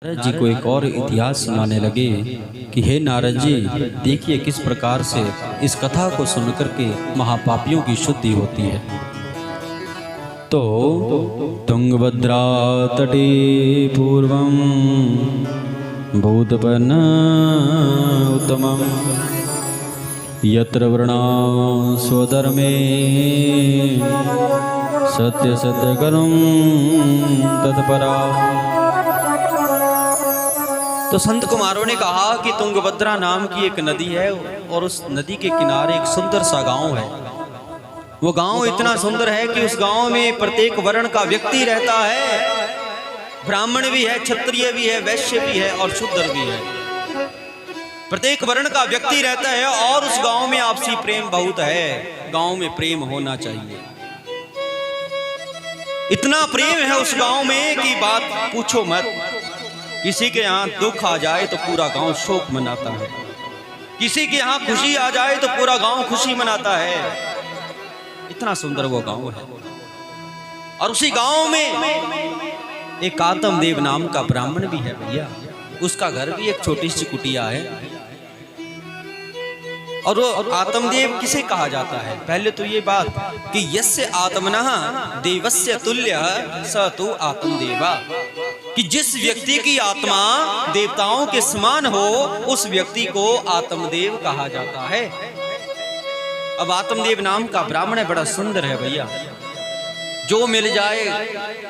नारद जी को एक और इतिहास सुनाने लगे कि हे नारद जी, देखिए किस प्रकार से इस कथा को सुनकर के महापापियों की शुद्धि होती है। तो तुंगभद्रा तटे पूर्वं भूतपन्न उत्तमं यत्र वर्णा स्वधर्मे सत्य सत्यकरं तत्परा। तो संत कुमारों ने कहा कि तुंगभद्रा नाम की एक नदी है और उस नदी के किनारे एक सुंदर सा गांव है। वो गांव इतना सुंदर है कि उस गांव में प्रत्येक वर्ण का व्यक्ति रहता है। ब्राह्मण भी है, क्षत्रिय भी है, वैश्य भी है और शूद्र भी है। प्रत्येक वर्ण का व्यक्ति रहता है और उस गांव में आपसी प्रेम बहुत है। गांव में प्रेम होना चाहिए। इतना प्रेम है उस गांव में कि बात पूछो मत। किसी के यहाँ दुख आ जाए तो पूरा गांव शोक मनाता है, किसी के यहाँ खुशी आ जाए तो पूरा गांव खुशी मनाता है। इतना सुंदर वो गांव है। और उसी गांव में एक आत्मदेव नाम का ब्राह्मण भी है भैया। उसका घर भी एक छोटी सी कुटिया है। और वो आत्मदेव किसे कहा जाता है? पहले तो ये बात कि यस्य आत्मनः देवस्य तुल्य स तु आत्मदेवा, कि जिस व्यक्ति की आत्मा देवताओं के समान हो उस व्यक्ति को आत्मदेव कहा जाता है। अब आत्मदेव नाम का ब्राह्मण है, बड़ा सुंदर है भैया। जो मिल जाए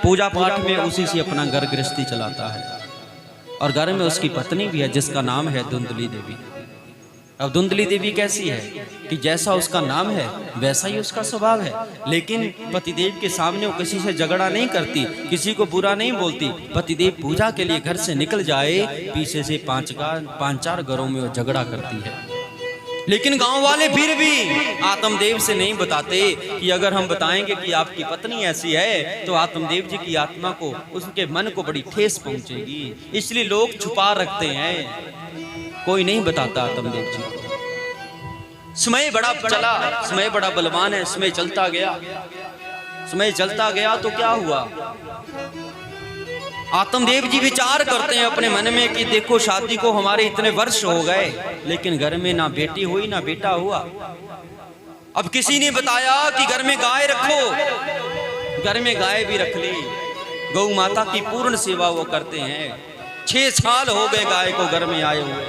पूजा पाठ में उसी से अपना घर गृहस्थी चलाता है। और घर में उसकी पत्नी भी है जिसका नाम है धुंधली देवी। अब धुंधली देवी कैसी है कि जैसा उसका नाम है वैसा ही उसका स्वभाव है। लेकिन पतिदेव के सामने वो किसी से झगड़ा नहीं करती, किसी को बुरा नहीं बोलती। पतिदेव पूजा के लिए घर से निकल जाए, पीछे से पांच चार घरों में वो झगड़ा करती है। लेकिन गांव वाले फिर भी आत्मदेव से नहीं बताते कि अगर हम बताएंगे कि आपकी पत्नी ऐसी है तो आत्मदेव जी की आत्मा को, उसके मन को बड़ी ठेस पहुंचेगी। इसलिए लोग छुपा रखते हैं, कोई नहीं बताता आत्मदेव जी को। समय बड़ा चला, समय बड़ा बलवान है। समय चलता गया तो क्या हुआ? आत्मदेव जी विचार करते हैं अपने मन में कि देखो शादी को हमारे इतने वर्ष हो गए, लेकिन घर में ना बेटी हुई ना बेटा हुआ। अब किसी ने बताया कि घर में गाय रखो। घर में गाय भी रख ली। गौ माता की पूर्ण सेवा वो करते हैं। 6 साल हो गए गाय को घर में आए हुए।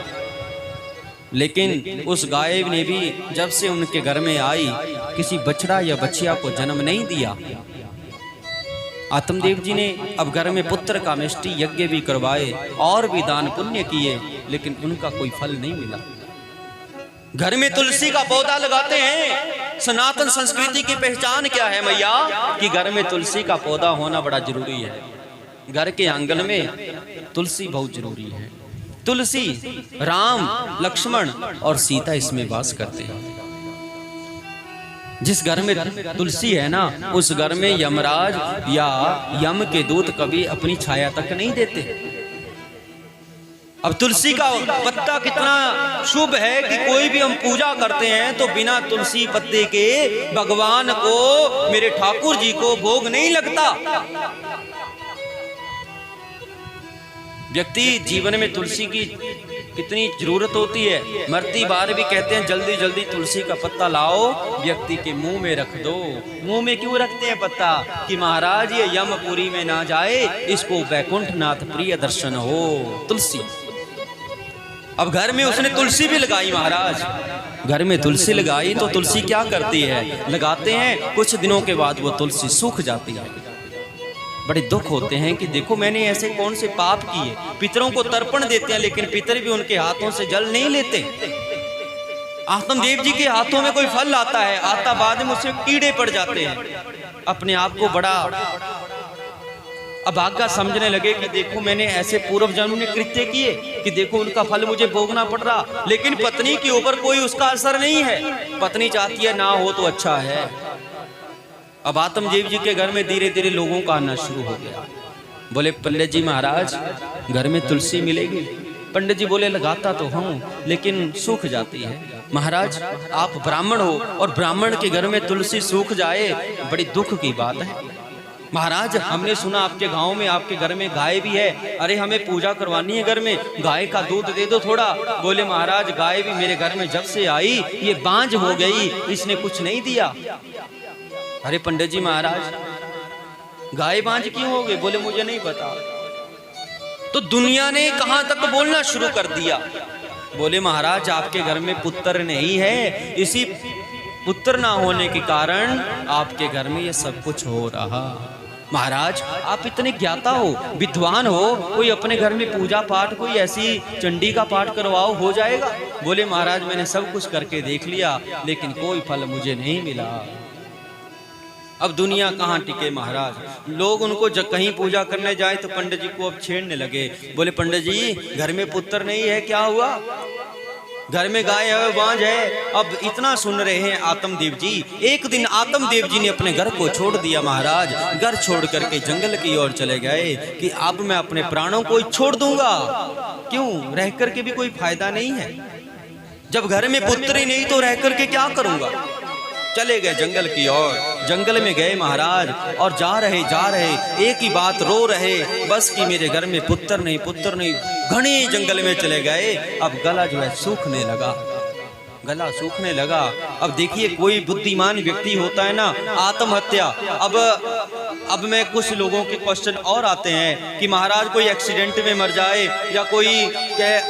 लेकिन उस गाय ने भी जब से उनके घर में आई किसी बछड़ा या बछिया को जन्म नहीं दिया। आत्मदेव जी ने अब घर में पुत्र का मिष्टि यज्ञ भी करवाए और भी दान पुण्य किए, लेकिन उनका कोई फल नहीं मिला। घर में तुलसी का पौधा लगाते हैं। सनातन संस्कृति की पहचान क्या है मैया? कि घर में तुलसी का पौधा होना बड़ा जरूरी है। घर के आंगन में तुलसी बहुत जरूरी है। तुलसी, राम, लक्ष्मण और सीता इसमें वास करते हैं। जिस घर में तुलसी है ना, उस घर में यमराज या यम के दूत कभी अपनी छाया तक नहीं देते। अब तुलसी का पत्ता कितना शुभ है कि कोई भी हम पूजा करते हैं तो बिना तुलसी पत्ते के भगवान को, मेरे ठाकुर जी को भोग नहीं लगता। व्यक्ति जीवन में तुलसी की कितनी जरूरत होती है। मरती बार भी कहते हैं जल्दी जल्दी तुलसी का पत्ता लाओ, व्यक्ति के मुंह में रख दो। मुंह में क्यों रखते हैं पत्ता? कि महाराज ये यमपुरी में ना जाए, इसको वैकुंठनाथ प्रिय दर्शन हो। तुलसी। अब घर में उसने तुलसी भी लगाई महाराज। घर में तुलसी लगाई तो तुलसी क्या करती है? लगाते हैं, कुछ दिनों के बाद वो तुलसी सूख जाती है। बड़े दुख होते हैं कि देखो मैंने ऐसे कौन से पाप किए। पितरों को तर्पण देते हैं लेकिन पितर भी उनके हाथों से जल नहीं लेते। आत्मदेव जी के हाथों में कोई फल आता है, आता बाद में उससे कीड़े पड़ जाते हैं। अपने आप को बड़ा अभागा समझने लगे कि देखो मैंने ऐसे पूर्व जन्म में कृत्य किए कि देखो उनका फल मुझे भोगना पड़ रहा। लेकिन पत्नी के ऊपर कोई उसका असर नहीं है। पत्नी चाहती है ना हो तो अच्छा है। अब आत्मदेव जी के घर में धीरे धीरे लोगों का आना शुरू हो गया। बोले पंडित जी महाराज घर में तुलसी मिलेगी? पंडित जी बोले लगाता तो हूँ लेकिन सूख जाती है। महाराज आप ब्राह्मण हो और ब्राह्मण के घर में तुलसी सूख जाए बड़ी दुख की बात है। महाराज हमने सुना आपके गांव में, आपके घर में गाय भी है, अरे हमें पूजा करवानी है घर में, गाय का दूध दे दो थोड़ा। बोले महाराज गाय भी मेरे घर में जब से आई ये बांझ हो गई, इसने कुछ नहीं दिया। अरे पंडित जी महाराज गाय बांझ क्यों हो गई? बोले मुझे नहीं पता। तो दुनिया ने कहां तक बोलना शुरू कर दिया। बोले महाराज आपके घर में पुत्र नहीं है, इसी पुत्र ना होने के कारण आपके घर में ये सब कुछ हो रहा। महाराज आप इतने ज्ञाता हो, विद्वान हो, कोई अपने घर में पूजा पाठ कोई ऐसी चंडी का पाठ करवाओ, हो जाएगा। बोले महाराज मैंने सब कुछ करके देख लिया लेकिन कोई फल मुझे नहीं मिला। अब दुनिया कहाँ टिके महाराज। लोग उनको जब कहीं पूजा करने जाए तो पंडित जी को अब छेड़ने लगे। बोले पंडित जी घर में पुत्र नहीं है, क्या हुआ? घर में गाय है, बांझ है। अब इतना सुन रहे हैं आत्मदेव जी। एक दिन आत्मदेव जी ने अपने घर को छोड़ दिया महाराज, घर छोड़ करके जंगल की ओर चले गए कि अब मैं अपने प्राणों को छोड़ दूंगा। क्यों? रह करके भी कोई फायदा नहीं है। जब घर में पुत्र ही नहीं तो रह करके क्या करूंगा? चले गए जंगल की ओर। जंगल में गए महाराज और जा रहे एक ही बात रो रहे, बस कि मेरे घर में पुत्र नहीं, पुत्र नहीं। घने जंगल में चले गए। अब गला जो है सूखने लगा, गला सूखने लगा। अब देखिए कोई बुद्धिमान व्यक्ति होता है ना, आत्महत्या। अब मैं कुछ लोगों के क्वेश्चन और आते हैं कि महाराज कोई एक्सीडेंट में मर जाए या कोई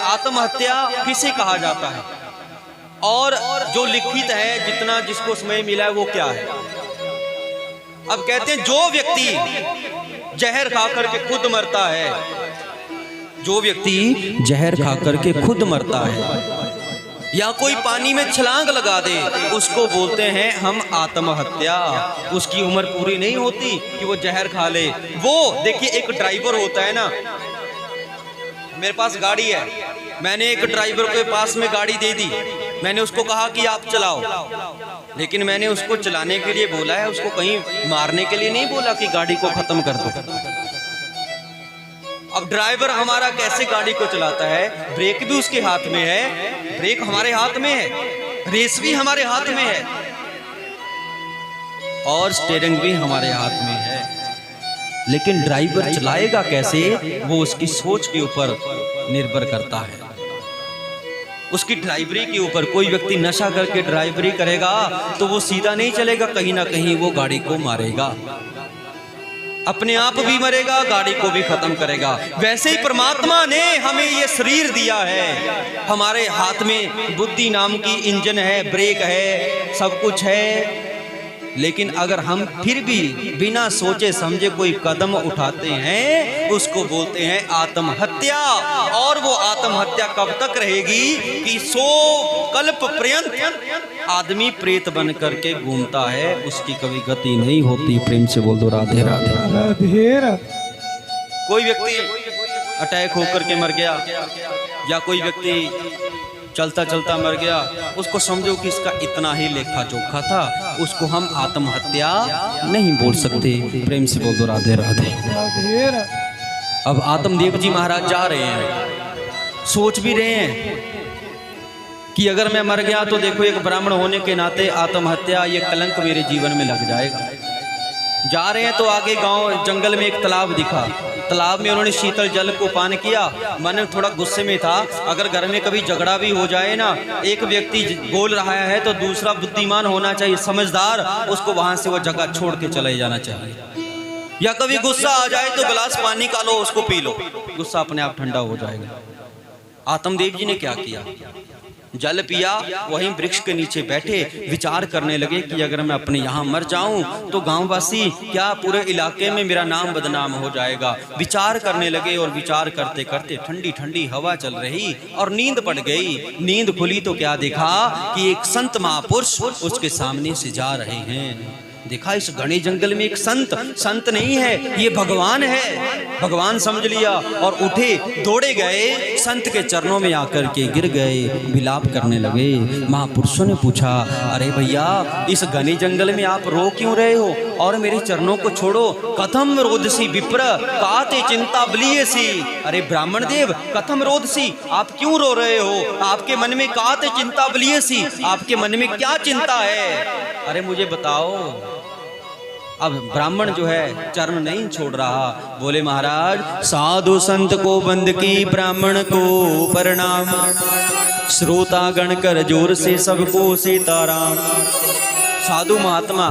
आत्महत्या किसे कहा जाता है, और जो लिखित है जितना जिसको समय मिला है वो क्या है। अब कहते हैं जो व्यक्ति जहर खा करके खुद मरता है, जो व्यक्ति जहर खा करके खुद मरता है या कोई पानी में छलांग लगा दे उसको बोलते हैं हम आत्महत्या। उसकी उम्र पूरी नहीं होती कि वो जहर खा ले। वो देखिए एक ड्राइवर होता है ना, मेरे पास गाड़ी है, मैंने एक ड्राइवर के पास में गाड़ी दे दी, मैंने उसको कहा कि आप चलाओ, लेकिन मैंने उसको चलाने के लिए बोला है, उसको कहीं मारने के लिए नहीं बोला कि गाड़ी को खत्म कर दो। अब ड्राइवर हमारा कैसे गाड़ी को चलाता है? ब्रेक भी उसके हाथ में है, ब्रेक हमारे हाथ में है, रेस भी हमारे हाथ में है और स्टीयरिंग भी हमारे हाथ में है। लेकिन ड्राइवर चलाएगा कैसे, वो उसकी सोच के ऊपर निर्भर करता है, उसकी ड्राइवरी के ऊपर। कोई व्यक्ति नशा करके ड्राइवरी करेगा तो वो सीधा नहीं चलेगा, कहीं ना कहीं वो गाड़ी को मारेगा, अपने आप भी मरेगा, गाड़ी को भी खत्म करेगा। वैसे ही परमात्मा ने हमें ये शरीर दिया है, हमारे हाथ में बुद्धि नाम की इंजन है, ब्रेक है, सब कुछ है, लेकिन अगर हम फिर भी बिना सोचे समझे कोई कदम उठाते हैं उसको बोलते हैं आत्महत्या। और वो आत्महत्या कब तक रहेगी कि 100 कल्प पर्यंत आदमी प्रेत बन करके घूमता है, उसकी कभी गति नहीं होती। प्रेम से बोल दो राधे राधे राधे राधे। कोई व्यक्ति अटैक होकर के मर गया या कोई व्यक्ति चलता चलता मर गया, उसको समझो कि इसका इतना ही लेखा जोखा था, उसको हम आत्महत्या नहीं बोल सकते। प्रेम से बोल दो राधे राधे। अब आत्मदेव जी महाराज जा रहे हैं, सोच भी रहे हैं कि अगर मैं मर गया तो देखो एक ब्राह्मण होने के नाते आत्महत्या ये कलंक मेरे जीवन में लग जाएगा। जा रहे हैं तो आगे गांव जंगल में एक तालाब दिखा, तालाब में उन्होंने शीतल जल को पान किया। मन थोड़ा गुस्से में था, अगर घर में कभी झगड़ा भी हो जाए ना, एक व्यक्ति बोल रहा है तो दूसरा बुद्धिमान होना चाहिए, समझदार, उसको वहां से वो जगह छोड़ के चले जाना चाहिए। या कभी गुस्सा आ जाए तो गिलास पानी का लो, उसको पी लो, गुस्सा अपने आप ठंडा हो जाएगा। आत्मदेव जी ने क्या किया, जल पिया, वहीं वृक्ष के नीचे बैठे विचार करने लगे कि अगर मैं अपने यहाँ मर जाऊं तो गांववासी क्या पूरे इलाके में मेरा नाम बदनाम हो जाएगा। विचार करने लगे और विचार करते करते ठंडी ठंडी हवा चल रही और नींद पड़ गई। नींद खुली तो क्या देखा कि एक संत महापुरुष उसके सामने से जा रहे हैं। देखा इस घने जंगल में एक संत नहीं है, ये भगवान है, भगवान समझ लिया और उठे, दौड़े गए, संत के चरणों में आकर के गिर गए, विलाप करने लगे। महापुरुषों ने पूछा, अरे भैया इस घने जंगल में आप रो क्यों रहे हो और मेरे चरणों को छोड़ो। कथम रोदसी विप्र काते चिंता बलियसी। अरे ब्राह्मण देव कथम रोदसी, आप क्यों रो रहे हो, आपके मन में काते चिंता बलियसी, आपके मन में क्या चिंता है, अरे मुझे बताओ। अब ब्राह्मण जो है चरण नहीं छोड़ रहा, बोले महाराज साधु संत को बंद की ब्राह्मण को प्रणाम, श्रोता गण कर जोर से सबको सीताराम। साधु महात्मा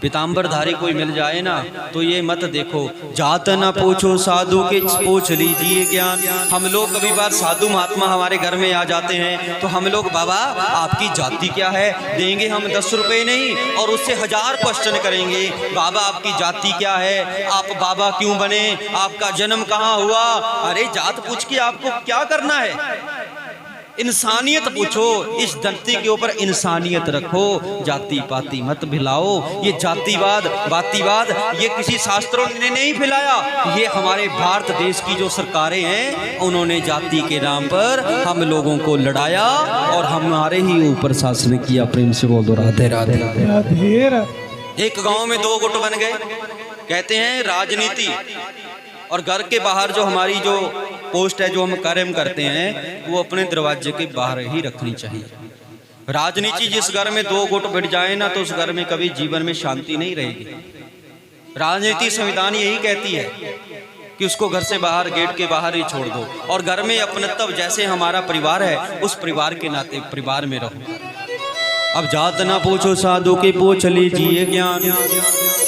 पीताम्बरधारी कोई मिल जाए ना तो ये मत देखो जात ना पूछो साधु के पूछ लीजिए ज्ञान। हम लोग कभी बार साधु महात्मा हमारे घर में आ जाते हैं तो हम लोग बाबा आपकी जाति क्या है देंगे हम 10 रुपए नहीं, और उससे 1000 क्वेश्चन करेंगे। बाबा आपकी जाति क्या है, आप बाबा क्यों बने, आपका जन्म कहाँ हुआ। अरे जात पूछ के आपको क्या करना है, इंसानियत पूछो। इस धरती के ऊपर इंसानियत रखो, जाति पाति मत भिलाओ। ये जातिवाद बातीवाद ये किसी शास्त्रों ने नहीं फैलाया, ये हमारे भारत देश की जो सरकारें हैं उन्होंने जाति के नाम पर हम लोगों को लड़ाया और हमारे ही ऊपर शासन किया। प्रेम से बोल दो राधे राधे राधे। एक गांव में 2 गुट बन गए। कहते हैं राजनीति और घर के बाहर जो हमारी जो पोस्ट है जो हम कार्य करते हैं वो अपने दरवाजे के बाहर ही रखनी चाहिए। राजनीति जिस घर में 2 गुट बढ़ जाए ना तो उस घर में कभी जीवन में शांति नहीं रहेगी। राजनीति संविधान यही कहती है कि उसको घर से बाहर गेट के बाहर ही छोड़ दो और घर में अपनत्व जैसे हमारा परिवार है उस परिवार के नाते परिवार में रहो। अब जात ना पूछो साधु के पूछ लीजिए ज्ञान।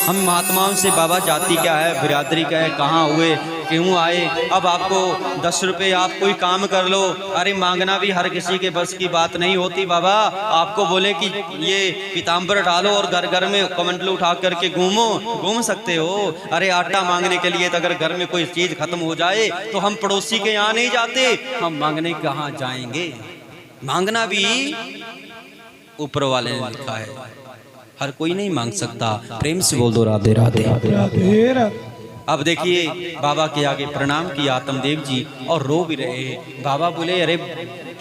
हम महात्माओं से बाबा जाति क्या है, बिरादरी क्या है, कहाँ हुए, क्यों आए। अब आपको 10 रुपए आप कोई काम कर लो, अरे मांगना भी हर किसी के बस की बात नहीं होती। बाबा आपको बोले कि ये पीताम्बर डालो और घर घर में कमंडल उठा करके घूम सकते हो। अरे आटा मांगने के लिए तो अगर घर में कोई चीज खत्म हो जाए तो हम पड़ोसी के यहाँ नहीं जाते, हम मांगने कहाँ जाएंगे। मांगना भी ऊपर वाले ने लिखा है, हर कोई नहीं मांग सकता। प्रेम से बोल दो राधे राधे राधे। अब देखिए बाबा के आगे प्रणाम किया आत्मदेव जी और रो भी रहे। बाबा बोले अरे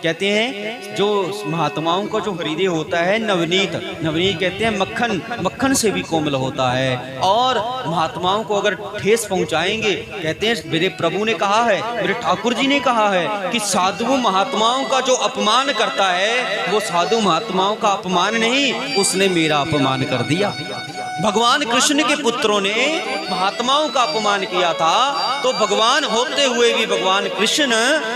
कहते हैं जो महात्माओं का जो हृदय होता है नवनीत, नवनीत कहते हैं मक्खन, मक्खन से भी कोमल होता है। और महात्माओं को अगर ठेस पहुंचाएंगे, कहते हैं मेरे प्रभु ने कहा है, मेरे ठाकुर जी ने कहा है कि साधु महात्माओं का जो अपमान करता है वो साधु महात्माओं का अपमान नहीं, उसने मेरा अपमान कर दिया। भगवान कृष्ण के पुत्रों ने महात्माओं का अपमान किया था तो भगवान होते हुए भी भगवान कृष्ण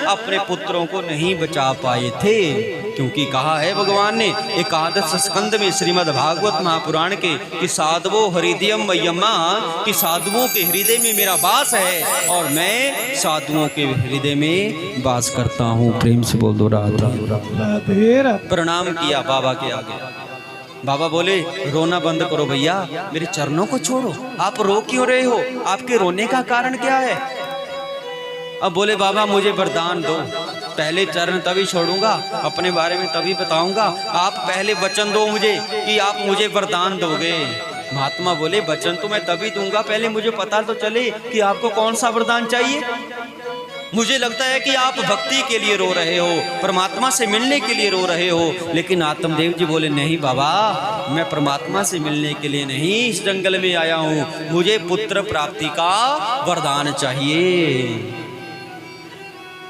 अपने पुत्रों को नहीं बचा पाए थे, क्योंकि कहा है भगवान ने एकादश स्कंद में श्रीमद् भागवत महापुराण के कि साधवो हृदयम मय्यम्मा, कि साधुओं के हृदय में मेरा वास है और मैं साधुओं के हृदय में वास करता हूँ। प्रेम से बोल दो राधे। प्रणाम किया बाबा के आगे। बाबा बोले रोना बंद करो भैया, मेरे चरणों को छोड़ो। आप रो क्यों रहे हो, आपके रोने का कारण क्या है। अब बोले बाबा मुझे वरदान दो, पहले चरण तभी छोड़ूंगा, अपने बारे में तभी बताऊंगा, आप पहले वचन दो मुझे कि आप मुझे वरदान दोगे। महात्मा बोले वचन तो मैं तभी दूंगा, पहले मुझे पता तो चले कि आपको कौन सा वरदान चाहिए। मुझे लगता है कि आप भक्ति के लिए रो रहे हो, परमात्मा से मिलने के लिए रो रहे हो, लेकिन आत्मदेव जी बोले नहीं बाबा, मैं परमात्मा से मिलने के लिए नहीं इस जंगल में आया हूँ, मुझे पुत्र प्राप्ति का वरदान चाहिए।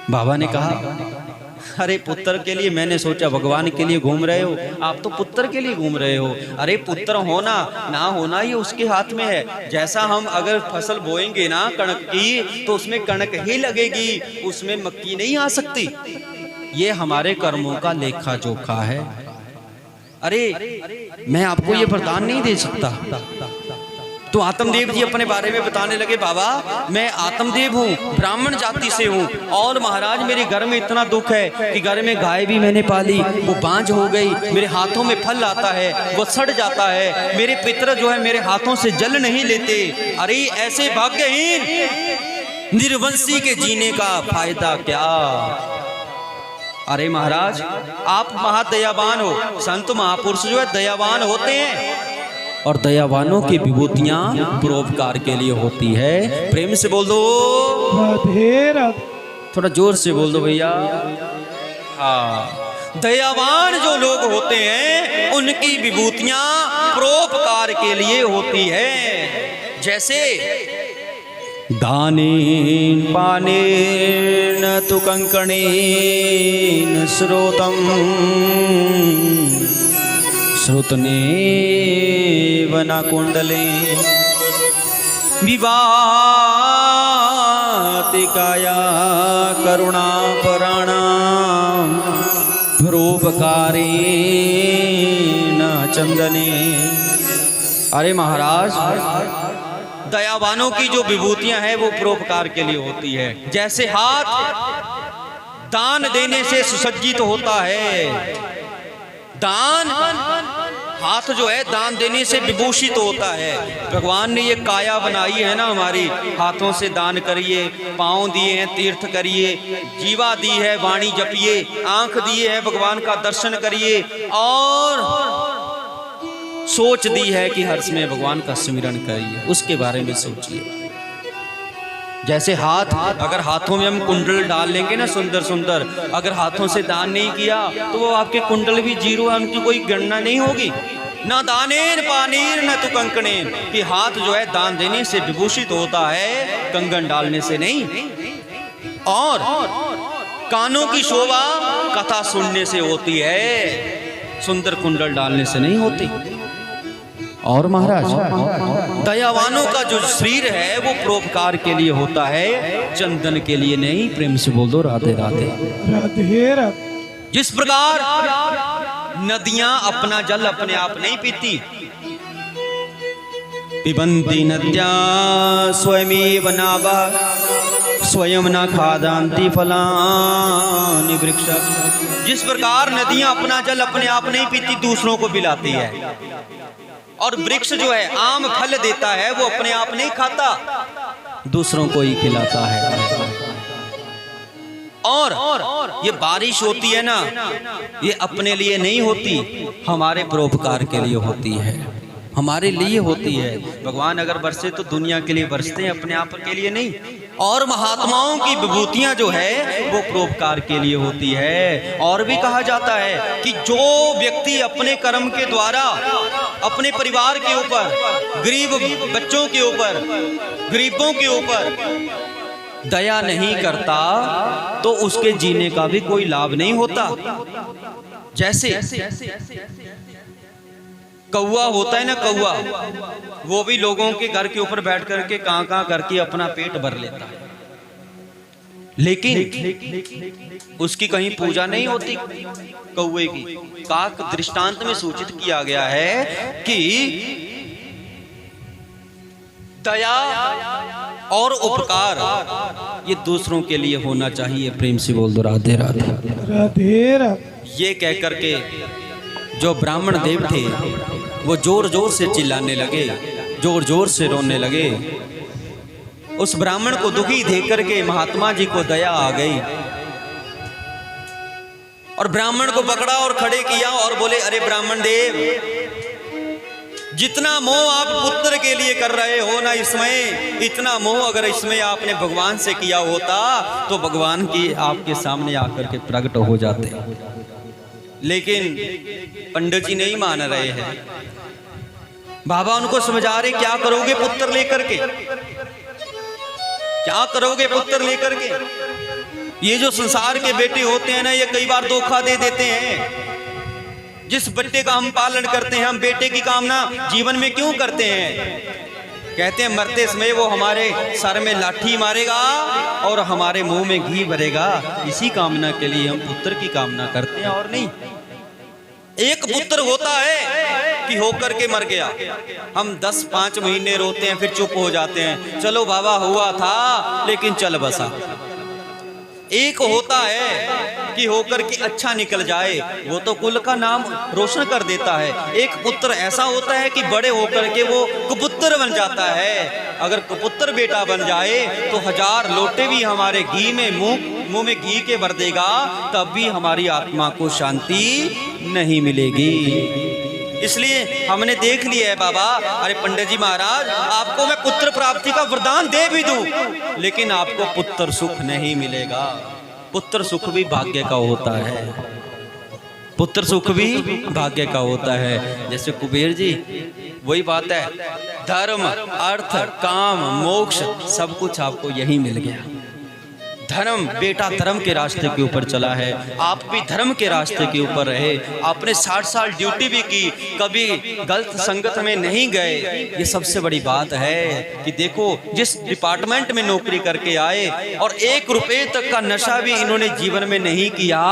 बाबा ने कहा अरे पुत्र के लिए, मैंने सोचा भगवान के लिए घूम रहे हो, आप तो पुत्र के लिए घूम रहे हो। अरे पुत्र होना ना होना ये उसके हाथ में है। जैसा हम अगर फसल बोएंगे ना कणक की तो उसमें कणक ही लगेगी, उसमें मक्की नहीं आ सकती। ये हमारे कर्मों का लेखा जोखा है। अरे मैं आपको ये वरदान नहीं दे सकता। तो आत्मदेव जी अपने बारे में बताने लगे बाबा मैं आत्मदेव हूँ, ब्राह्मण जाति से हूँ, और महाराज मेरे घर में इतना दुख है कि घर में गाय भी मैंने पाली, वो बांझ हो गई, मेरे हाथों में फल आता है वो सड़ जाता है, मेरे पितर जो है मेरे हाथों से जल नहीं लेते। अरे ऐसे भाग्यहीन निर्वंशी के जीने का फायदा क्या। अरे महाराज आप महादयावान हो, संत महापुरुष जो है दयावान होते हैं और दयावानों की विभूतियां परोपकार के लिए होती है। प्रेम से बोल दो, थोड़ा जोर से बोल दो भैया। हाँ, दयावान जो लोग होते हैं उनकी विभूतियां परोपकार के लिए होती है। जैसे दानेन पानेन तु कंकणेन स्रोतम श्रुतने वना कुंडले विवातिकाया करुणा पराणाम परोपकारेण चंदने। अरे महाराज, दयावानों की जो विभूतियां हैं वो परोपकार के लिए होती है। जैसे हाथ दान देने से सुसज्जित होता है, दान हाथ जो है दान देने से विभूषित होता है। भगवान ने ये काया बनाई है ना हमारी, हाथों से दान करिए, पांव दिए हैं तीर्थ करिए, जीवा दी है वाणी जपिए, आंख दिए है भगवान का दर्शन करिए, और सोच दी है कि हर समय भगवान का स्मरण करिए, उसके बारे में सोचिए। जैसे हाथ, अगर हाथों में हम कुंडल डाल लेंगे ना सुंदर सुंदर, अगर हाथों से दान नहीं किया तो वो आपके कुंडल भी जीरो है, उनकी कोई गणना नहीं होगी। ना दानेन पानीर न तो कंकणेन, कि हाथ जो है दान देने से विभूषित होता है, कंगन डालने से नहीं। और कानों की शोभा कथा सुनने से होती है, सुंदर कुंडल डालने से नहीं होती। और महाराज, दयावानों का जो शरीर है वो परोपकार के लिए होता है, चंदन के लिए नहीं। प्रेम से बोल दो राधे राधे। राधे राधे। जिस प्रकार नदियां अपना जल अपने आप नहीं पीती, पिबन्ति नद्या स्वयमेव नावा स्वयं न खादन्ति फलानि वृक्ष। जिस प्रकार नदियां अपना जल अपने आप नहीं पीती, दूसरों को पिलाती है। और वृक्ष जो है आम फल देता है, वो अपने आप नहीं खाता, दूसरों को ही खिलाता है। और ये बारिश होती है ना, ये अपने लिए नहीं होती, हमारे परोपकार के लिए होती है, हमारे लिए होती है। भगवान अगर बरसे तो दुनिया के लिए बरसते हैं, अपने आप के लिए नहीं। और महात्माओं की विभूतियां जो है वो परोपकार के लिए होती है। और भी कहा जाता है कि जो व्यक्ति अपने कर्म के द्वारा अपने परिवार के ऊपर, गरीब बच्चों के ऊपर, गरीबों के ऊपर दया नहीं करता तो उसके जीने का भी कोई लाभ नहीं होता। जैसे कौवा होता है ना, कौवा वो भी लोगों के घर के ऊपर बैठ करके कां कां करके अपना पेट भर लेता है, लेकिन उसकी कहीं पूजा नहीं होती कौवे की। काक दृष्टांत में सूचित किया गया है कि दया और उपकार ये दूसरों के लिए होना चाहिए। प्रेम से बोल दो राधे राधे। राधे राधे। ये कह करके जो ब्राह्मण देव थे वो जोर जोर से चिल्लाने लगे, जोर जोर से रोने लगे। उस ब्राह्मण को दुखी देख करके महात्मा जी को दया आ गई और ब्राह्मण को पकड़ा और खड़े किया और बोले, अरे ब्राह्मण देव, जितना मोह आप पुत्र के लिए कर रहे हो ना इसमें, इतना मोह अगर इसमें आपने भगवान से किया होता तो भगवान की आपके सामने आकर के प्रकट हो जाते। लेकिन पंडित जी नहीं मान रहे हैं। बाबा उनको समझा रहे, क्या करोगे पुत्र लेकर के, क्या करोगे पुत्र लेकर के। ये जो संसार के बेटे होते हैं ना, ये कई बार धोखा दे देते हैं। जिस बेटे का हम पालन करते हैं, हम बेटे की कामना जीवन में क्यों करते हैं? कहते हैं मरते समय वो हमारे सर में लाठी मारेगा और हमारे मुंह में घी भरेगा। इसी कामना के लिए हम पुत्र की कामना करते हैं और नहीं। एक पुत्र होता है कि होकर के मर गया, हम 10-5 महीने रोते हैं, फिर चुप हो जाते हैं, चलो बाबा हुआ था लेकिन चल बसा। एक होता है कि होकर के अच्छा निकल जाए, वो तो कुल का नाम रोशन कर देता है। एक पुत्र ऐसा होता है कि बड़े होकर के वो कुपुत्र बन जाता है। अगर कुपुत्र बेटा बन जाए तो 1000 लोटे भी हमारे घी में मुंह में घी के भर देगा, तब भी हमारी आत्मा को शांति नहीं मिलेगी। इसलिए हमने देख लिया है बाबा, अरे पंडित जी महाराज, आपको मैं पुत्र प्राप्ति का वरदान दे भी दूं, लेकिन आपको पुत्र सुख नहीं मिलेगा। पुत्र सुख भी भाग्य का होता है, पुत्र सुख भी भाग्य का होता है। जैसे कुबेर जी, वही बात है, धर्म अर्थ काम मोक्ष सब कुछ आपको यही मिल गया। धर्म, बेटा धर्म के रास्ते के ऊपर चला है, आप भी धर्म के रास्ते के ऊपर रहे, आपने 60 साल ड्यूटी भी की, कभी गलत संगत में नहीं गए। ये सबसे बड़ी बात है कि देखो जिस डिपार्टमेंट में नौकरी करके आए और 1 रुपए तक का नशा भी इन्होंने जीवन में नहीं किया,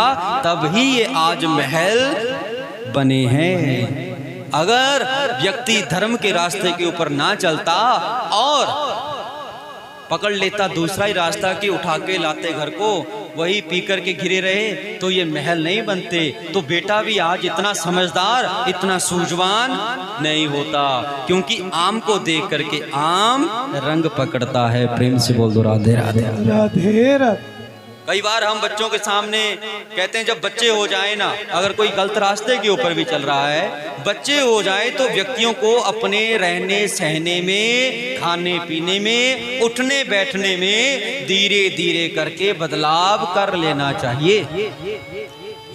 तब ही ये आज महल बने हैं। अगर व्यक्ति धर्म के रास्ते के ऊपर ना चलता और पकड़ लेता दूसरा ही रास्ता कि उठा के लाते घर को, वही पी कर के घिरे रहे, तो ये महल नहीं बनते, तो बेटा भी आज इतना समझदार, इतना सूझवान नहीं होता। क्योंकि आम को देख करके आम रंग पकड़ता है। प्रेम से बोल दो राधे राधे। राधे राधे। कई बार हम बच्चों के सामने कहते हैं जब बच्चे हो जाए ना, अगर कोई गलत रास्ते के ऊपर भी चल रहा है, बच्चे हो जाए तो व्यक्तियों को अपने रहने सहने में, खाने पीने में, उठने बैठने में धीरे धीरे करके बदलाव कर लेना चाहिए।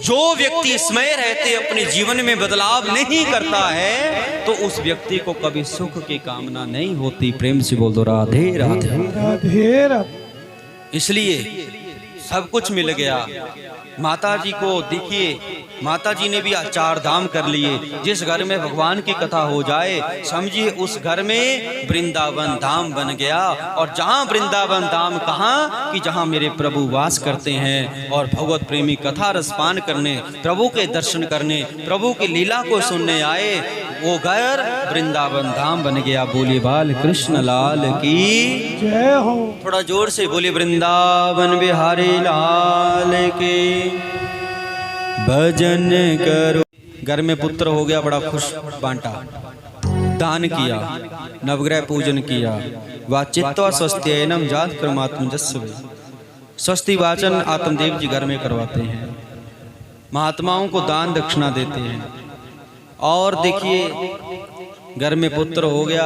जो व्यक्ति समय रहते अपने जीवन में बदलाव नहीं करता है तो उस व्यक्ति को कभी सुख की कामना नहीं होती। प्रेम से बोल दो राधे राधे। राधे राधे। इसलिए सब कुछ मिल गया। माता जी को देखिए, माता जी ने भी 4 धाम कर लिए। जिस घर में भगवान की कथा हो जाए, समझिए उस घर में वृंदावन धाम बन गया। और जहाँ वृंदावन धाम कहाँ कि जहाँ मेरे प्रभु वास करते हैं और भगवत प्रेमी कथा रसपान करने, प्रभु के दर्शन करने, प्रभु की लीला को सुनने आए, वो घर वृंदावन धाम बन गया। बोले बाल कृष्ण लाल की जय हो। थोड़ा जोर से बोले वृंदावन बिहारी लाल के भजन करो। घर में पुत्र हो गया, बड़ा खुश, बांटा, दान किया, नवग्रह पूजन किया। वाचित्वा स्वस्त्ययनम जात कर्मात्मजस्व। स्वस्ति वाचन आत्मदेव जी घर में करवाते हैं, महात्माओं को दान दक्षिणा देते हैं। और देखिए घर में पुत्र हो गया,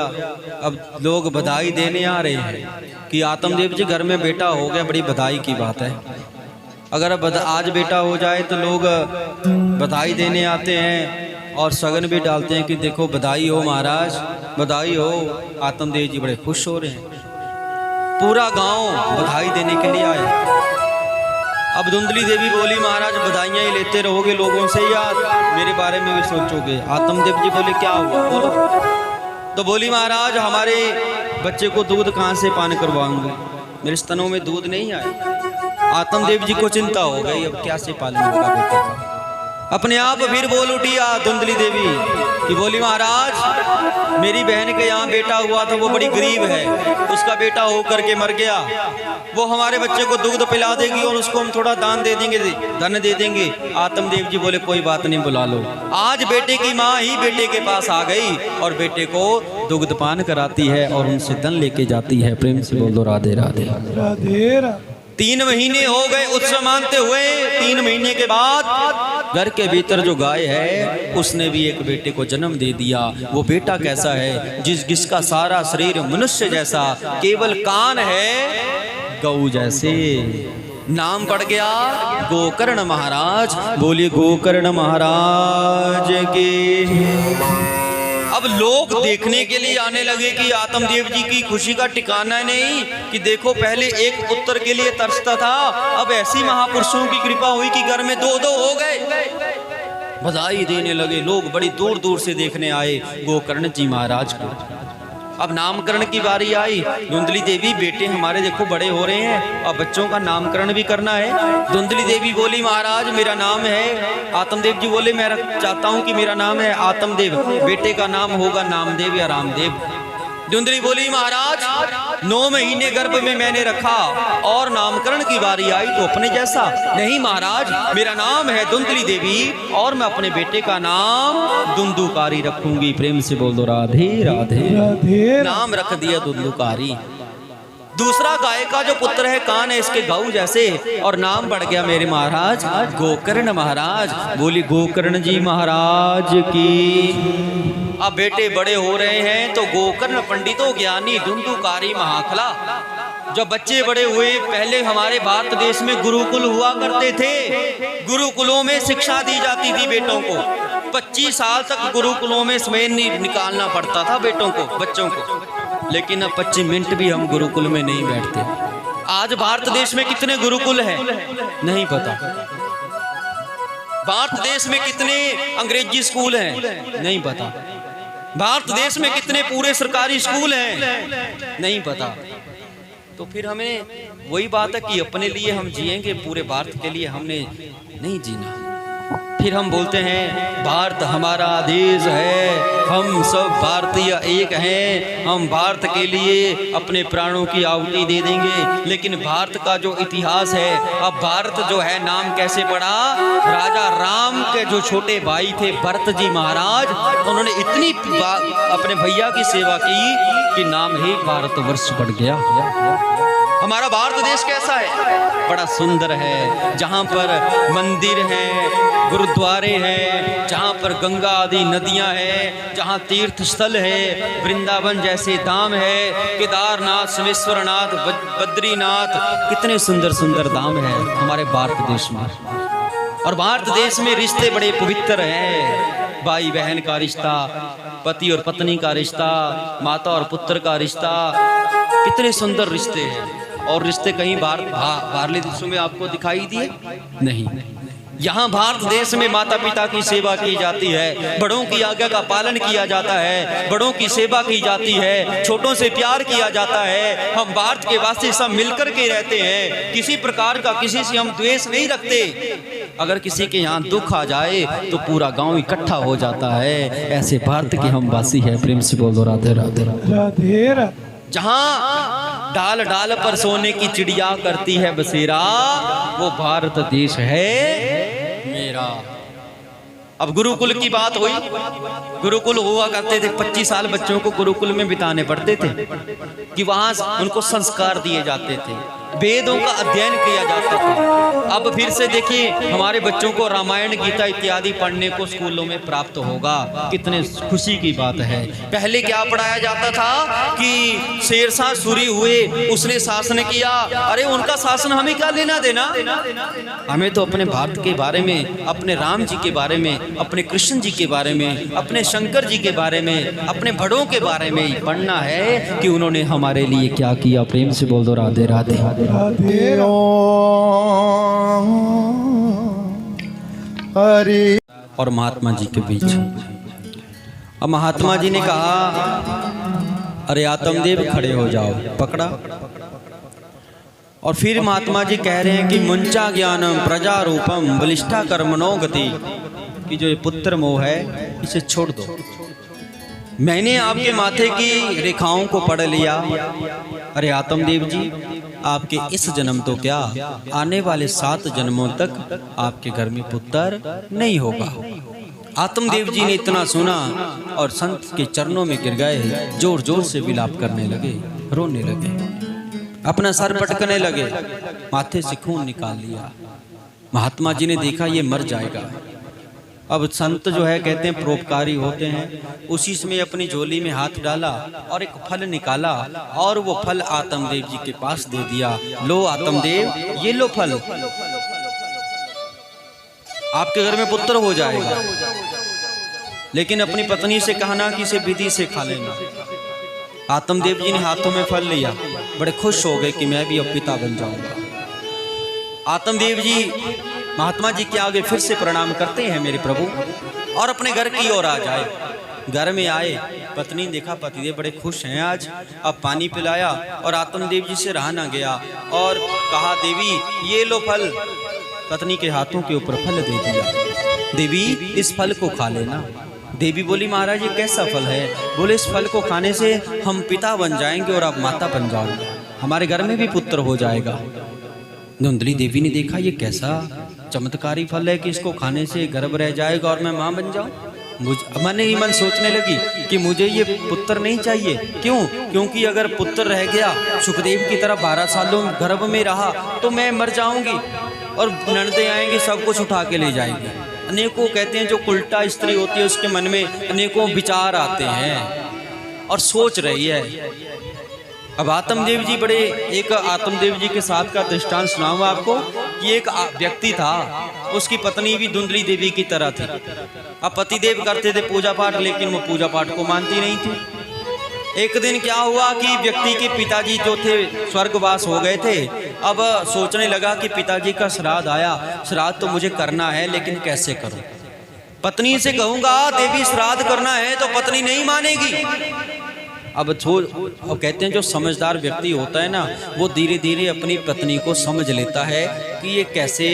अब लोग बधाई देने आ रहे हैं कि आत्मदेव जी घर में बेटा हो गया, बड़ी बधाई की बात है। अगर आज बेटा हो जाए तो लोग बधाई देने आते हैं और सगन भी डालते हैं कि देखो बधाई हो महाराज, बधाई हो। आत्मदेव जी बड़े खुश हो रहे हैं, पूरा गांव बधाई देने के लिए आए। अब धुंधली देवी बोली महाराज बधाइयाँ ही लेते रहोगे लोगों से या मेरे बारे में भी सोचोगे? आत्मदेव जी बोले क्या हुआ, बोलो। तो बोली महाराज हमारे बच्चे को दूध कहाँ से पान करवाऊंगे, मेरे स्तनों में दूध नहीं आए। आत्मदेव जी को चिंता हो गई, अब क्या से पालन होगा बेटे का। अपने आप फिर बोल उठी धुंधली देवी कि बोली महाराज मेरी बहन के यहाँ बेटा हुआ था, वो बड़ी गरीब है, उसका बेटा हो करके मर गया, वो हमारे बच्चे को दूध पिला देगी और उसको हम थोड़ा दान दे देंगे, धन दे देंगे। आत्मदेव जी बोले कोई बात नहीं, बुला लो। आज बेटे की माँ ही बेटे के पास आ गई और बेटे को दुग्ध पान कराती है और उनसे धन लेके जाती है। प्रेम से बोल दो राधे राधे। राधे राधे। 3 महीने हो गए उत्सव मानते हुए। 3 महीने के बाद घर के भीतर जो गाय है उसने भी एक बेटे को जन्म दे दिया। वो बेटा कैसा है, जिसका सारा शरीर मनुष्य जैसा, केवल कान है गऊ जैसे। नाम पड़ गया गोकर्ण महाराज। बोलिए गोकर्ण महाराज के। अब लोग देखने के लिए आने लगे कि आत्मदेव जी की खुशी का ठिकाना नहीं कि देखो पहले एक पुत्र के लिए तरसता था, अब ऐसी महापुरुषों की कृपा हुई कि घर में 2-2 हो गए। बधाई देने लगे लोग, बड़ी दूर दूर से देखने आए गोकर्ण जी महाराज को। अब नामकरण की बारी आई। धुंधली देवी बेटे हमारे देखो बड़े हो रहे हैं और बच्चों का नामकरण भी करना है। धुंधली देवी बोली महाराज मेरा नाम है। आत्मदेव जी बोले मैं चाहता हूं कि मेरा नाम है आत्मदेव, बेटे का नाम होगा नामदेव या रामदेव। धुंधली बोली महाराज 9 महीने गर्भ में मैंने रखा और नामकरण की बारी आई तो अपने जैसा नहीं महाराज, मेरा नाम है धुंधली देवी और मैं अपने बेटे का नाम धुंधुकारी रखूंगी। प्रेम से बोल दो राधे राधे। राधे। नाम रख दिया धुंधुकारी। दूसरा गाय का जो पुत्र है कान है इसके गऊ जैसे और नाम बढ़ गया मेरे महाराज गोकर्ण महाराज। बोली गोकर्ण जी महाराज की। अब बेटे बड़े हो रहे हैं तो गोकर्ण पंडितों ज्ञानी धुंधुकारी महाखला। जब बच्चे बड़े हुए, पहले हमारे भारत देश में गुरुकुल हुआ करते थे। गुरुकुलों में शिक्षा दी जाती थी बेटों को। 25 साल तक गुरुकुलों में समय निकालना पड़ता था बेटों को, बच्चों को। लेकिन अब 25 मिनट भी हम गुरुकुल में नहीं बैठते। आज भारत देश में कितने गुरुकुल हैं नहीं पता। भारत देश में कितने अंग्रेजी स्कूल हैं नहीं पता। भारत देश में कितने पूरे सरकारी स्कूल हैं नहीं पता। तो फिर हमें वही बात है कि अपने लिए हम जिएंगे, पूरे भारत के लिए हमने नहीं जीना। फिर हम बोलते हैं भारत हमारा देश है, हम सब भारतीय एक हैं, हम भारत के लिए अपने प्राणों की आहुति दे देंगे। लेकिन भारत का जो इतिहास है, अब भारत जो है नाम कैसे पड़ा? राजा राम के जो छोटे भाई थे भरत जी महाराज, उन्होंने इतनी अपने भैया की सेवा की कि नाम ही भारतवर्ष पड़ गया। हमारा भारत देश कैसा है? बड़ा सुंदर है, जहाँ पर मंदिर हैं, गुरुद्वारे हैं, जहाँ पर गंगा आदि नदियाँ हैं, जहाँ तीर्थ स्थल है, वृंदावन जैसे धाम है, केदारनाथ, समेश्वरनाथ, बद्रीनाथ, कितने सुंदर सुंदर धाम है हमारे भारत देश में। और भारत देश में रिश्ते बड़े पवित्र हैं, भाई बहन का रिश्ता, पति और पत्नी का रिश्ता, माता और पुत्र का रिश्ता, कितने सुंदर रिश्ते हैं। और रिश्ते कहीं बाहरले देशों में आपको दिखाई दिए नहीं। यहाँ भारत देश में माता पिता की सेवा की जाती है, बड़ों की आज्ञा का पालन किया जाता है, बड़ों की सेवा की जाती है, छोटों से प्यार किया जाता है। हम भारत के वासी सब मिलकर के रहते हैं, किसी प्रकार का किसी से हम द्वेष नहीं रखते। अगर किसी के यहाँ दुख आ जाए तो पूरा गांव इकट्ठा हो जाता है। ऐसे भारत के हम वासी हैं। प्रेम से बोलो राधे राधे राधे राधे। जहाँ डाल डाल पर सोने की चिड़िया करती है बसेरा, वो भारत देश है मेरा। अब गुरुकुल की बात हुई, गुरुकुल हुआ करते थे, 25 साल बच्चों को गुरुकुल में बिताने पड़ते थे कि वहां उनको संस्कार दिए जाते थे, वेदों का अध्ययन किया जाता था। अब फिर से देखिए हमारे बच्चों को रामायण गीता इत्यादि पढ़ने को स्कूलों में प्राप्त होगा, कितने खुशी की बात है। पहले क्या पढ़ाया जाता था कि शेरशाह सूरी हुए, उसने शासन किया, अरे उनका शासन हमें क्या लेना देना, हमें तो अपने भारत के बारे में, अपने राम जी के बारे में, अपने कृष्ण जी के बारे में, अपने शंकर जी के बारे में, अपने बड़ों के बारे में ही पढ़ना है कि उन्होंने हमारे लिए क्या किया। प्रेम से बोल दो राधे राधे राधे हरि। और महात्मा जी के बीच अब महात्मा जी ने कहा अरे आत्मदेव खड़े हो जाओ, पकड़ा। और फिर महात्मा जी कह रहे हैं कि मुंचा ज्ञानम प्रजा रूपम बलिष्ठा कर्मणो गति, कि जो ये पुत्र मोह है इसे छोड़ दो। मैंने आपके माथे की रेखाओं को पढ़ लिया। अरे आत्मदेव जी, आपके इस जन्म तो क्या, आने वाले 7 जन्मों तक आपके घर में पुत्र नहीं होगा। आत्मदेव जी ने इतना सुना और संत के चरणों में गिर गए, जोर जोर से विलाप करने लगे, रोने लगे, अपना सर पटकने लगे, माथे से खून निकाल लिया। महात्मा जी ने देखा ये मर जाएगा। अब संत जो है कहते हैं परोपकारी होते हैं, उसी में अपनी झोली में हाथ डाला और एक फल निकाला और वो फल आत्मदेव जी के पास दे दिया। लो आत्मदेव, ये लो फल, आपके घर में पुत्र हो जाएगा। लेकिन अपनी पत्नी से कहना कि इसे विधि से खा लेना। आत्मदेव जी ने हाथों में फल लिया, बड़े खुश हो गए कि मैं भी अब पिता बन जाऊंगा। आत्मदेव जी महात्मा जी के आगे फिर से प्रणाम करते हैं मेरे प्रभु, और अपने घर की ओर आ जाए। घर में आए, पत्नी देखा पतिदेव बड़े खुश हैं आज। अब पानी पिलाया और आत्मदेव जी से रहा ना गया और कहा देवी ये लो फल। पत्नी के हाथों के ऊपर फल दे दिया, देवी इस फल को खा लेना। देवी बोली महाराज ये कैसा फल है? बोले इस फल को खाने से हम पिता बन जाएंगे और आप माता बन जाओगे, हमारे घर में भी पुत्र हो जाएगा। धुंधली देवी ने देखा ये कैसा चमत्कारी फल है कि इसको खाने से गर्भ रह जाएगा और मैं माँ बन जाऊं। मन ही मन सोचने लगी कि मुझे ये पुत्र नहीं चाहिए। क्यों? क्योंकि अगर पुत्र रह गया, सुखदेव की तरह 12 सालों गर्भ में रहा तो मैं मर जाऊंगी और ननदे आएंगे सब कुछ उठा के ले जाएंगे। अनेकों कहते हैं जो उल्टा स्त्री होती है उसके मन में अनेकों विचार आते हैं और सोच रही है। अब आत्मदेव जी बड़े, एक आत्मदेव जी के साथ का दृष्टांत सुनाऊंगा आपको कि एक व्यक्ति था, उसकी पत्नी भी धुंधली देवी की तरह थी। अब पतिदेव करते थे पूजा पाठ, लेकिन वो पूजा पाठ को मानती नहीं थी। एक दिन क्या हुआ कि व्यक्ति के पिताजी जो थे स्वर्गवास हो गए थे। अब सोचने लगा कि पिताजी का श्राद्ध आया, श्राद्ध तो मुझे करना है, लेकिन कैसे करूं। पत्नी से कहूंगा देवी श्राद्ध करना है, तो पत्नी नहीं मानेगी। अब कहते हैं जो समझदार व्यक्ति होता है ना, वो धीरे धीरे अपनी पत्नी को समझ लेता है कि ये कैसे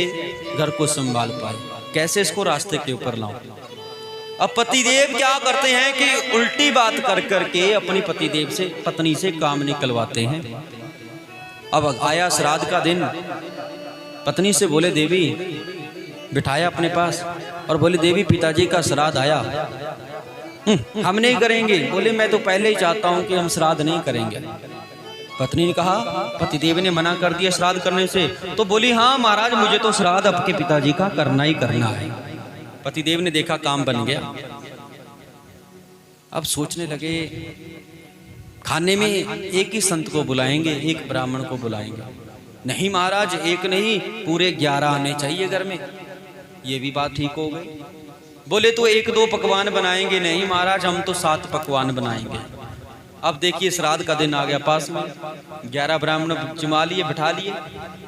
घर को संभाल पाए, कैसे इसको रास्ते के ऊपर लाऊं। अब पतिदेव क्या करते हैं कि उल्टी बात कर करके अपनी पत्नी से काम निकलवाते हैं। अब आया श्राद्ध का दिन, पत्नी से बोले देवी, बिठाया अपने पास और बोले देवी पिताजी का श्राद्ध आया, हम नहीं करेंगे। बोले मैं तो पहले ही चाहता हूं कि हम श्राद्ध नहीं करेंगे। पत्नी ने कहा, पतिदेव ने मना कर दिया श्राद्ध करने से, तो बोली हाँ महाराज मुझे तो श्राद्ध आपके पिताजी का करना ही करना है। पतिदेव ने देखा काम बन गया। अब सोचने लगे खाने में एक ही संत को बुलाएंगे, एक ब्राह्मण को बुलाएंगे। नहीं महाराज एक नहीं, पूरे 11 आने चाहिए घर में। ये भी बात ठीक हो गई। बोले तो 1-2 पकवान बनाएंगे। नहीं महाराज हम तो 7 पकवान बनाएंगे। अब देखिए श्राद्ध का दिन आ गया पास में, 11 ब्राह्मण जमा लिए, बिठा लिए,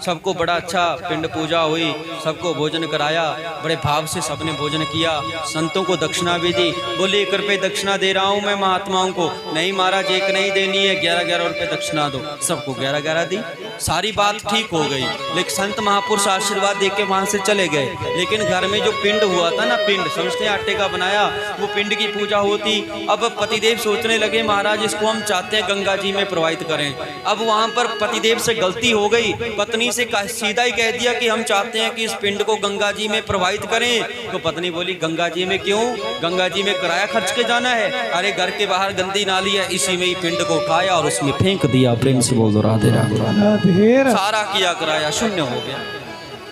सबको बड़ा अच्छा पिंड पूजा हुई, सबको भोजन कराया, बड़े भाव से सबने भोजन किया, संतों को दक्षिणा भी दी। बोले 1 रुपये दक्षिणा दे रहा हूँ मैं महात्माओं को। नहीं महाराज 1 नहीं देनी है, 11-11 रुपये दक्षिणा दो। सबको 11-11 दी, सारी बात ठीक हो गई। लेकिन संत महापुरुष आशीर्वाद दे के वहां से चले गए। लेकिन घर में जो पिंड हुआ था ना, पिंड समझते हैं आटे का बनाया, वो पिंड की पूजा होती। अब पतिदेव सोचने लगे महाराज इसको हम चाहते हैं गंगा जी में प्रवाहित करें। अब वहां पर पतिदेव से गलती हो गई, पत्नी से सीधा ही कह दिया कि हम चाहते हैं कि इस पिंड को गंगा जी में प्रवाहित करें। तो पत्नी बोली गंगा जी में क्यों, गंगा जी में किराया खर्च के जाना है। अरे घर के बाहर गंदी नाली है, इसी में ही पिंड को उठाया और उसमें फेंक दिया। प्रेम से बोल दो राधे राधे। सारा किया किराया शून्य हो गया।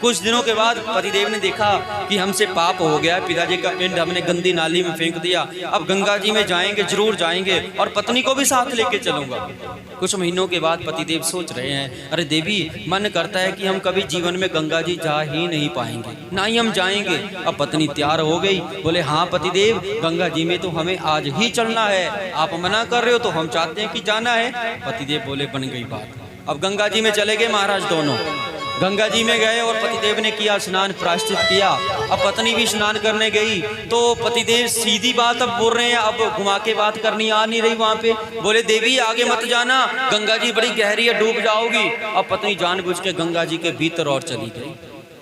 कुछ दिनों के बाद पतिदेव ने देखा कि हमसे पाप हो गया, पिताजी का पिंड हमने गंदी नाली में फेंक दिया। अब गंगा जी में जाएंगे, जरूर जाएंगे, और पत्नी को भी साथ लेके चलूंगा। कुछ महीनों के बाद पतिदेव सोच रहे हैं, अरे देवी मन करता है कि हम कभी जीवन में गंगा जी जा ही नहीं पाएंगे, ना ही हम जाएंगे। अब पत्नी तैयार हो गई। बोले हाँ पतिदेव गंगा जी में तो हमें आज ही चलना है, आप मना कर रहे हो तो हम चाहते हैं कि जाना है। पतिदेव बोले बन गई बात। अब गंगा जी में चले गए महाराज दोनों। गंगा जी में गए और पतिदेव ने किया स्नान, प्रायश्चित किया। अब पत्नी भी स्नान करने गई तो पतिदेव सीधी बात अब बोल रहे हैं, अब घुमा के बात करनी आ नहीं रही वहां पे। बोले देवी आगे मत जाना, गंगा जी बड़ी गहरी है, डूब जाओगी। अब पत्नी जानबूझ के गंगा जी के भीतर और चली गई।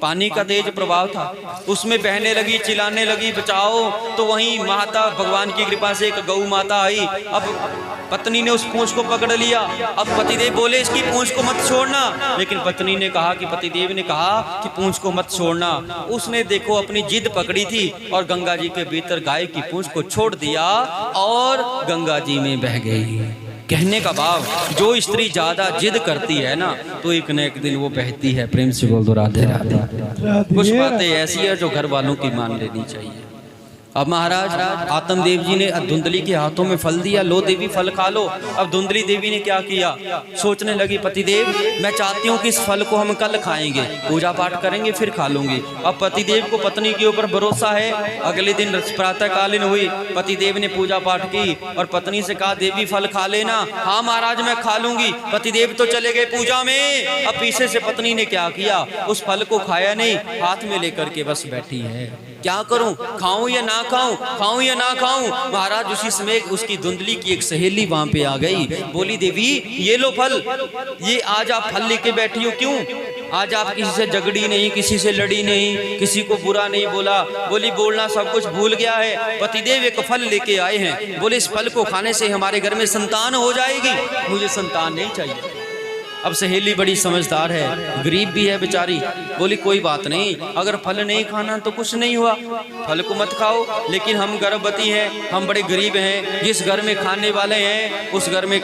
पानी का तेज प्रभाव था, उसमें बहने लगी, चिल्लाने लगी बचाओ। तो वहीं माता भगवान की कृपा से एक गौ माता आई। अब पत्नी ने उस पूंछ को पकड़ लिया। अब पतिदेव बोले इसकी पूंछ को मत छोड़ना, लेकिन पत्नी ने कहा कि पतिदेव ने कहा कि पूंछ को मत छोड़ना। उसने देखो अपनी जिद पकड़ी थी और गंगा जी के भीतर गाय की पूंछ को छोड़ दिया और गंगा जी में बह गई। कहने का भाव, जो स्त्री ज्यादा जिद करती है ना तो एक न एक दिन वो बहती है। प्रेम से बोल दो राधे राधे। कुछ बातें ऐसी है जो घर वालों की मान लेनी चाहिए। अब महाराज आत्मदेव जी ने धुंधली के हाथों में फल दिया, लो देवी फल खा लो। अब धुंधली देवी ने क्या किया, सोचने लगी पतिदेव मैं चाहती हूँ कि इस फल को हम कल खाएंगे, पूजा पाठ करेंगे फिर खा लूंगी। अब पतिदेव को पत्नी के ऊपर भरोसा है। अगले दिन प्रातःकालीन हुई, पतिदेव ने पूजा पाठ की और पत्नी से कहा देवी फल खा लेना। हाँ महाराज मैं खा लूंगी। पतिदेव तो चले गए पूजा में। अब पीछे से पत्नी ने क्या किया, उस फल को खाया नहीं, हाथ में लेकर के बस बैठी है। क्या करूं, खाऊं या ना खाऊं, खाऊं या ना खाऊं। महाराज उसी समय उसकी धुंधली की एक सहेली वहां पे आ गई। बोली देवी ये लो फल, ये आज आप फल लेके बैठी हो क्यों? आज आप किसी से झगड़ी नहीं, किसी से लड़ी नहीं, किसी को बुरा नहीं बोला। बोली बोलना सब कुछ भूल गया है। पतिदेव एक फल लेके आए हैं, बोले इस फल को खाने से हमारे घर में संतान हो जाएगी, मुझे संतान नहीं चाहिए। अब सहेली बड़ी समझदार है, गरीब भी है बेचारी। बोली कोई बात नहीं, अगर फल नहीं खाना तो कुछ नहीं हुआ, फल को मत खाओ। लेकिन हम गर्भवती हैं, हम बड़े गरीब हैं, जिस घर में खाने वाले हैं उस घर में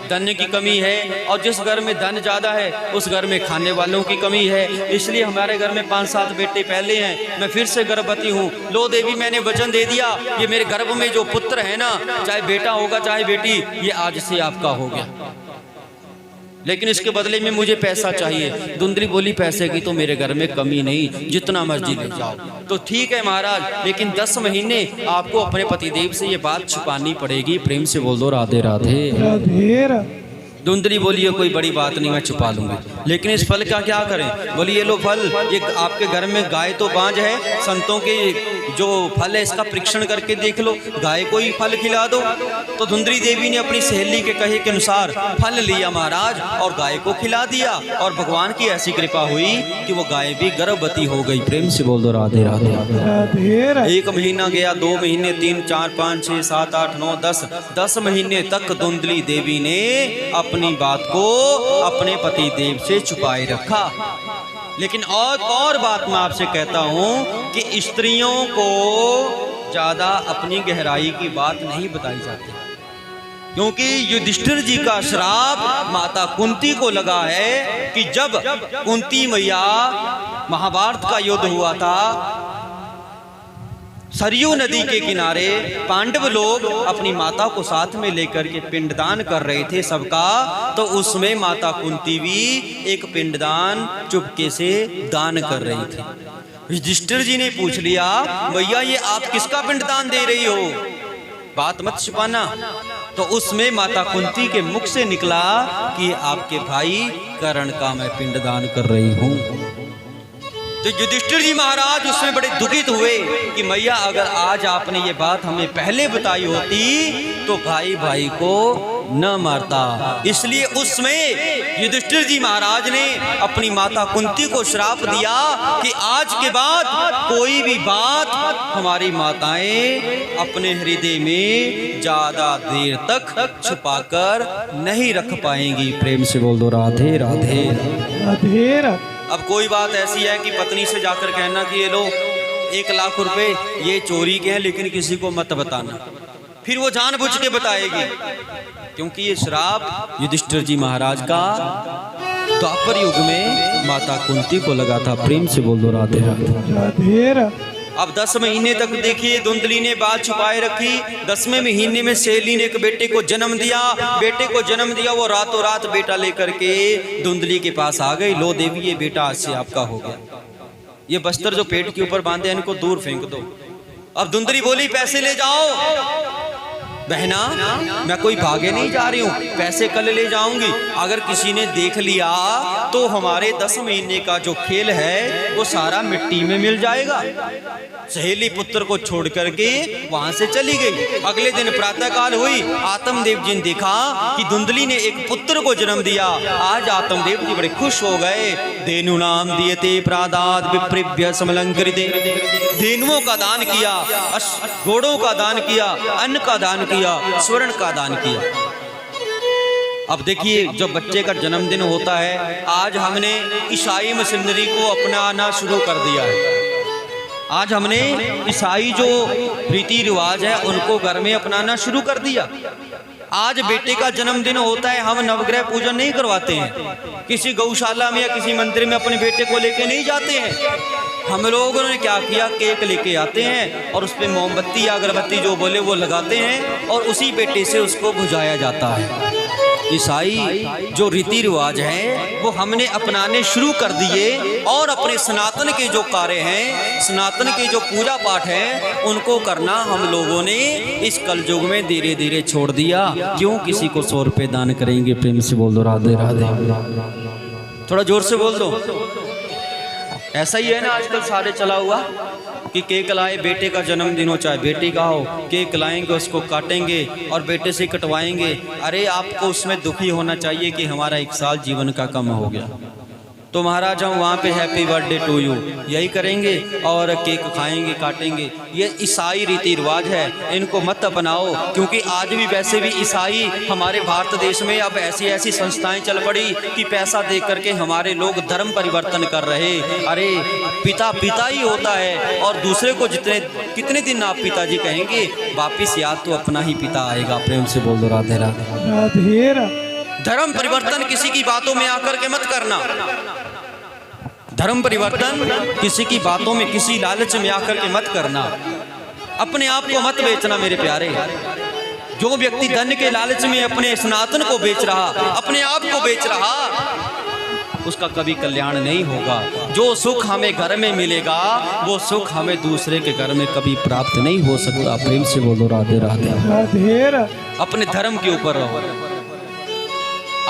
धन की कमी है, और जिस घर में धन ज्यादा है उस घर में खाने वालों की कमी है। इसलिए हमारे घर में 5-7 बेटे पहले हैं, मैं फिर से गर्भवती हूँ। लो देवी मैंने वचन दे दिया, ये मेरे गर्भ में जो पुत्र है ना, चाहे बेटा होगा चाहे बेटी, ये आज से आपका हो गया। लेकिन इसके बदले में मुझे पैसा चाहिए। धुंधली बोली पैसे की तो मेरे घर में कमी नहीं, जितना मर्जी ले जाओ। तो ठीक है महाराज, लेकिन 10 महीने आपको अपने पतिदेव से ये बात छुपानी पड़ेगी। प्रेम से बोल दो राधे राधे। राधे राधे। धुंधली बोली ये कोई बड़ी बात नहीं, मैं छुपा लूंगी, लेकिन इस फल का क्या करें? बोली ये लो फल, ये आपके घर में गाय तो बांझ है, संतों के जो फल है इसका परीक्षण करके देख लो, गाय को ही फल खिला दो। तो धुंधली देवी ने अपनी सहेली के कहे के अनुसार फल लिया महाराज और गाय को खिला दिया, और भगवान की ऐसी कृपा हुई कि वो गाय भी गर्भवती हो गई। प्रेम से बोल दो राधे राधे। राधे राधे। 1 महीना गया, 2 महीने, 3, 4, 5, 6, 7, 8, 9, 10 महीने तक धुंधली देवी ने अपनी बात को अपने पति देव से छुपाए रखा। लेकिन और बात मैं आपसे कहता हूं कि स्त्रियों को ज्यादा अपनी गहराई की बात नहीं बताई जाती, क्योंकि युधिष्ठिर जी का श्राप माता कुंती को लगा है कि जब कुंती मैया महाभारत का युद्ध हुआ था, सरयू नदी के किनारे पांडव लोग अपनी माता को साथ में लेकर के पिंडदान कर रहे थे सबका, तो उसमें माता कुंती भी एक पिंडदान चुपके से दान कर रही थी। युधिष्ठिर जी ने पूछ लिया, भैया ये आप किसका पिंडदान दे रही हो, बात मत छुपाना। तो उसमें माता कुंती के मुख से निकला कि आपके भाई कर्ण का मैं पिंडदान कर रही हूँ। तो युधिष्ठिर जी महाराज उसमें बड़े दुखित हुए कि मैया अगर आज आपने ये बात हमें पहले बताई होती तो भाई भाई को न मारता। इसलिए उसमें युधिष्ठिर जी महाराज ने अपनी माता कुंती को श्राप दिया कि आज के बाद कोई भी बात हमारी माताएं अपने हृदय में ज्यादा देर तक छुपाकर नहीं रख पाएंगी। प्रेम से बोल दो राधे राधे। राधे राधे। अब कोई बात ऐसी है कि पत्नी से जाकर कहना कि ये लो 1 लाख रुपए ये चोरी के हैं, लेकिन किसी को मत बताना, फिर वो जानबूझ के बताएगी, क्योंकि ये श्राप युधिष्ठिर जी महाराज का द्वापर युग में माता कुंती को लगा था। प्रेम से बोल दो राधे राधे। राधे राधे। अब 10 महीने तक देखिए धुंधली ने बात छुपाए रखी। 10वें महीने में सहेली ने एक बेटे को जन्म दिया। बेटे को जन्म दिया, वो रातों रात बेटा लेकर के धुंधली के पास आ गई। लो देवी ये बेटा आज से आपका हो गया, ये बस्तर जो पेट के ऊपर बांधे इनको दूर फेंक दो। अब धुंधली बोली पैसे ले जाओ। बहना मैं कोई भागे नहीं जा रही हूँ, पैसे कल ले जाऊंगी, अगर किसी ने देख लिया तो हमारे 10 महीने का जो खेल है वो सारा मिट्टी में मिल जाएगा। सहेली पुत्र को छोड़ करके वहां से चली गई। अगले दिन प्रातःकाल हुई, आत्मदेव जी ने देखा कि धुंधली ने एक पुत्र को जन्म दिया। आज आत्मदेव जी बड़े खुश हो गए। धेनु नाम दियते प्रादाद विप्रेभ्य समलंकृते। धेनुओं का दान किया, घोड़ों का दान किया, अन्न का दान किया, स्वर्ण का दान किया। अब देखिए जब बच्चे का जन्मदिन होता है, आज हमने ईसाई मशीनरी को अपनाना शुरू कर दिया है। आज हमने ईसाई जो रीति रिवाज है उनको घर में अपनाना शुरू कर दिया। आज बेटे का जन्मदिन होता है, हम नवग्रह पूजन नहीं करवाते हैं, किसी गौशाला में या किसी मंदिर में अपने बेटे को लेके नहीं जाते हैं। हम लोगों ने क्या किया, केक लेके आते हैं और उस पर मोमबत्ती या अगरबत्ती जो बोले वो लगाते हैं और उसी बेटे से उसको बुझाया जाता है। ईसाई जो रीति रिवाज हैं वो हमने अपनाने शुरू कर दिए और अपने सनातन के जो कार्य हैं, सनातन के जो पूजा पाठ हैं, उनको करना हम लोगों ने इस कलयुग में धीरे धीरे छोड़ दिया। क्यों? किसी को 100 रुपये दान करेंगे। प्रेम से बोल दो राधे राधे। थोड़ा जोर से बोल दो। ऐसा ही है ना आजकल सारे चला हुआ कि केक लाए, बेटे का जन्मदिन हो चाहे बेटी का हो, केक लाएंगे, उसको काटेंगे और बेटे से कटवाएंगे। अरे आपको उसमें दुखी होना चाहिए कि हमारा 1 साल जीवन का कम हो गया, तो महाराज हम वहाँ पे हैप्पी बर्थडे टू यू यही करेंगे और केक खाएंगे, काटेंगे। ये ईसाई रीति रिवाज है, इनको मत अपनाओ। क्योंकि आज भी वैसे भी ईसाई हमारे भारत देश में अब ऐसी ऐसी संस्थाएं चल पड़ी कि पैसा दे करके हमारे लोग धर्म परिवर्तन कर रहे। अरे पिता पिता ही होता है और दूसरे को कितने दिन आप पिताजी कहेंगे, वापिस याद तो अपना ही पिता आएगा। प्रेम से बोल दो राधे राधे। राधे राधे। धर्म परिवर्तन किसी की बातों में आकर के मत करना। धर्म परिवर्तन किसी की बातों में, किसी लालच में आकर के मत करना। अपने आप को मत बेचना मेरे प्यारे। जो व्यक्ति धन के लालच में अपने सनातन को बेच रहा, अपने आप को बेच रहा, उसका कभी कल्याण नहीं होगा। जो सुख हमें घर में मिलेगा वो सुख हमें दूसरे के घर में कभी प्राप्त नहीं हो सकता। प्रेम से बोलो राधे राधे। राधे राधे। अपने धर्म के ऊपर रहो।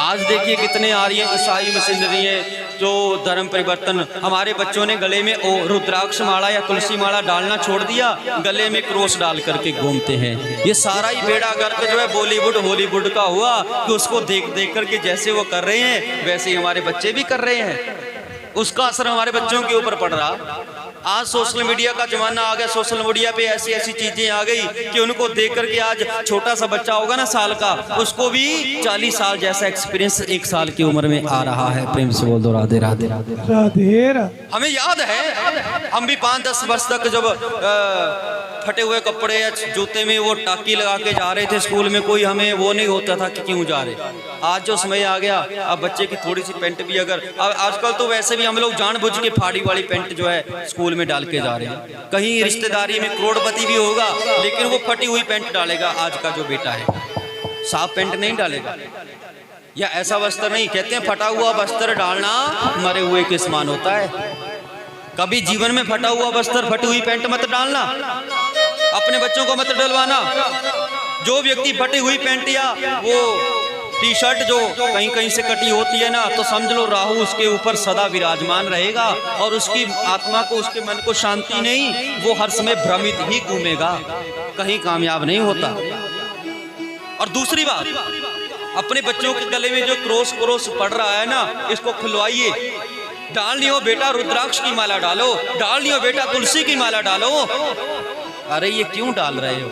आज देखिए कितने आ रही है ईसाई मिशनरी है जो धर्म परिवर्तन। हमारे बच्चों ने गले में रुद्राक्ष माला या तुलसी माला डालना छोड़ दिया, गले में क्रॉस डाल करके घूमते हैं। ये सारा ही बेड़ा गर्क जो है बॉलीवुड हॉलीवुड का हुआ कि उसको देख देख करके जैसे वो कर रहे हैं वैसे ही हमारे बच्चे भी कर रहे हैं। उसका असर हमारे बच्चों के ऊपर पड़ रहा। आज सोशल मीडिया का जमाना आ गया, सोशल मीडिया पे ऐसी ऐसी चीजें आ गई कि उनको देख करके आज छोटा सा बच्चा होगा ना साल का, उसको भी 40 साल जैसा एक्सपीरियंस 1 साल की उम्र में आ रहा है। प्रेम से बोल दो राधे राधे। राधे राधे। हमें याद है हम भी 5-10 वर्ष तक जब फटे हुए कपड़े या जूते में वो टाकी लगा के जा रहे थे स्कूल में, कोई हमें वो नहीं होता था कि क्यों जा रहे। आज जो समय आ गया, अब बच्चे की थोड़ी सी पेंट भी अगर आजकल तो वैसे भी हम लोग जानबूझ के फाड़ी वाली पेंट जो है स्कूल में डाल के जा रहे हैं। कहीं रिश्तेदारी में करोड़पति भी होगा लेकिन वो फटी हुई पेंट डालेगा। आज का जो बेटा है साफ पेंट नहीं डालेगा, या ऐसा वस्त्र नहीं। कहते हैं फटा हुआ वस्त्र डालना मरे हुए के समान होता है। कभी जीवन में फटा हुआ वस्त्र फटी हुई पेंट मत डालना, अपने बच्चों को मत डलवाना। जो व्यक्ति फटी हुई पेंट या वो टी शर्ट जो कहीं कहीं से कटी होती है ना, तो समझ लो राहु उसके ऊपर सदा विराजमान रहेगा और उसकी आत्मा को, उसके मन को शांति नहीं, वो हर समय भ्रमित ही घूमेगा, कहीं कामयाब नहीं होता। और दूसरी बात, अपने बच्चों के गले में जो क्रॉस पड़ रहा है ना, इसको खुलवाइए। डालनी हो बेटा रुद्राक्ष की माला डालो, डालनी हो बेटा तुलसी की माला डालो। अरे ये क्यों डाल रहे हो?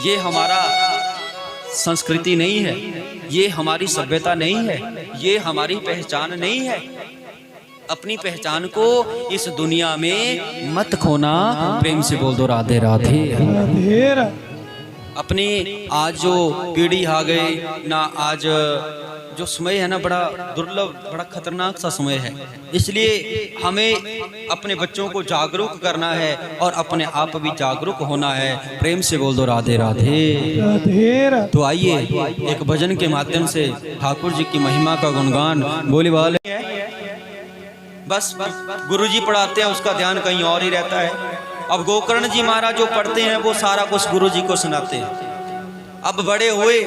ये हमारा संस्कृति नहीं है, ये हमारी सभ्यता नहीं है, ये हमारी पहचान नहीं है। अपनी पहचान को इस दुनिया में मत खोना। प्रेम से बोल दो राधे राधे। राधे राधे। अपनी आज जो पीढ़ी आ गई ना, आज जो समय है ना, बड़ा दुर्लभ, बड़ा खतरनाक सा समय है। इसलिए हमें अपने बच्चों को जागरूक करना है और अपने आप भी जागरूक होना है। प्रेम से बोल दो राधे राधे। राधे राधे। तो आइए एक भजन के माध्यम से ठाकुर जी की महिमा का गुणगान बोले वाले। बस गुरुजी पढ़ाते हैं, उसका ध्यान कहीं और ही रहता है। अब गोकर्ण जी महाराज जो पढ़ते हैं वो सारा कुछ गुरुजी को सुनाते हैं। अब बड़े हुए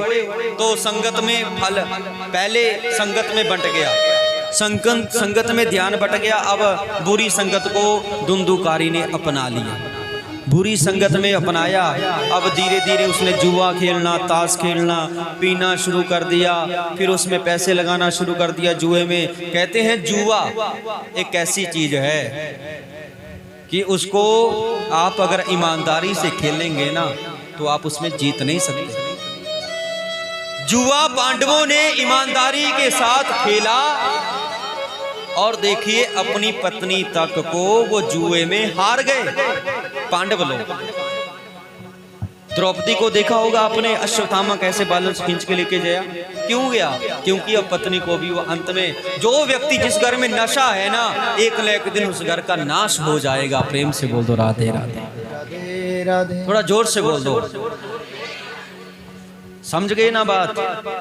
तो संगत में फल, पहले संगत में बंट गया, संगत में ध्यान बट गया। अब बुरी संगत को धुंधुकारी ने अपना लिया, बुरी संगत में अपनाया। अब धीरे धीरे उसने जुआ खेलना, ताश खेलना, पीना शुरू कर दिया, फिर उसमें पैसे लगाना शुरू कर दिया जुए में। कहते हैं जुआ एक ऐसी चीज है कि उसको आप अगर ईमानदारी से खेलेंगे ना तो आप उसमें जीत नहीं सकते। जुआ पांडवों ने ईमानदारी के साथ खेला और देखिए अपनी पत्नी तक को वो जुए में हार गए पांडव लोग। द्रौपदी को देखा होगा आपने, अश्वत्थामा कैसे बालों से खींच के लेके गया। क्यों गया? क्योंकि अब पत्नी को भी वो अंत में, जो व्यक्ति जिस घर में नशा है ना, एक न एक दिन उस घर का नाश हो जाएगा। प्रेम से बोल दो राधे राधे। राधे राधे। थोड़ा जोर से बोल दो। समझ गए ना बात?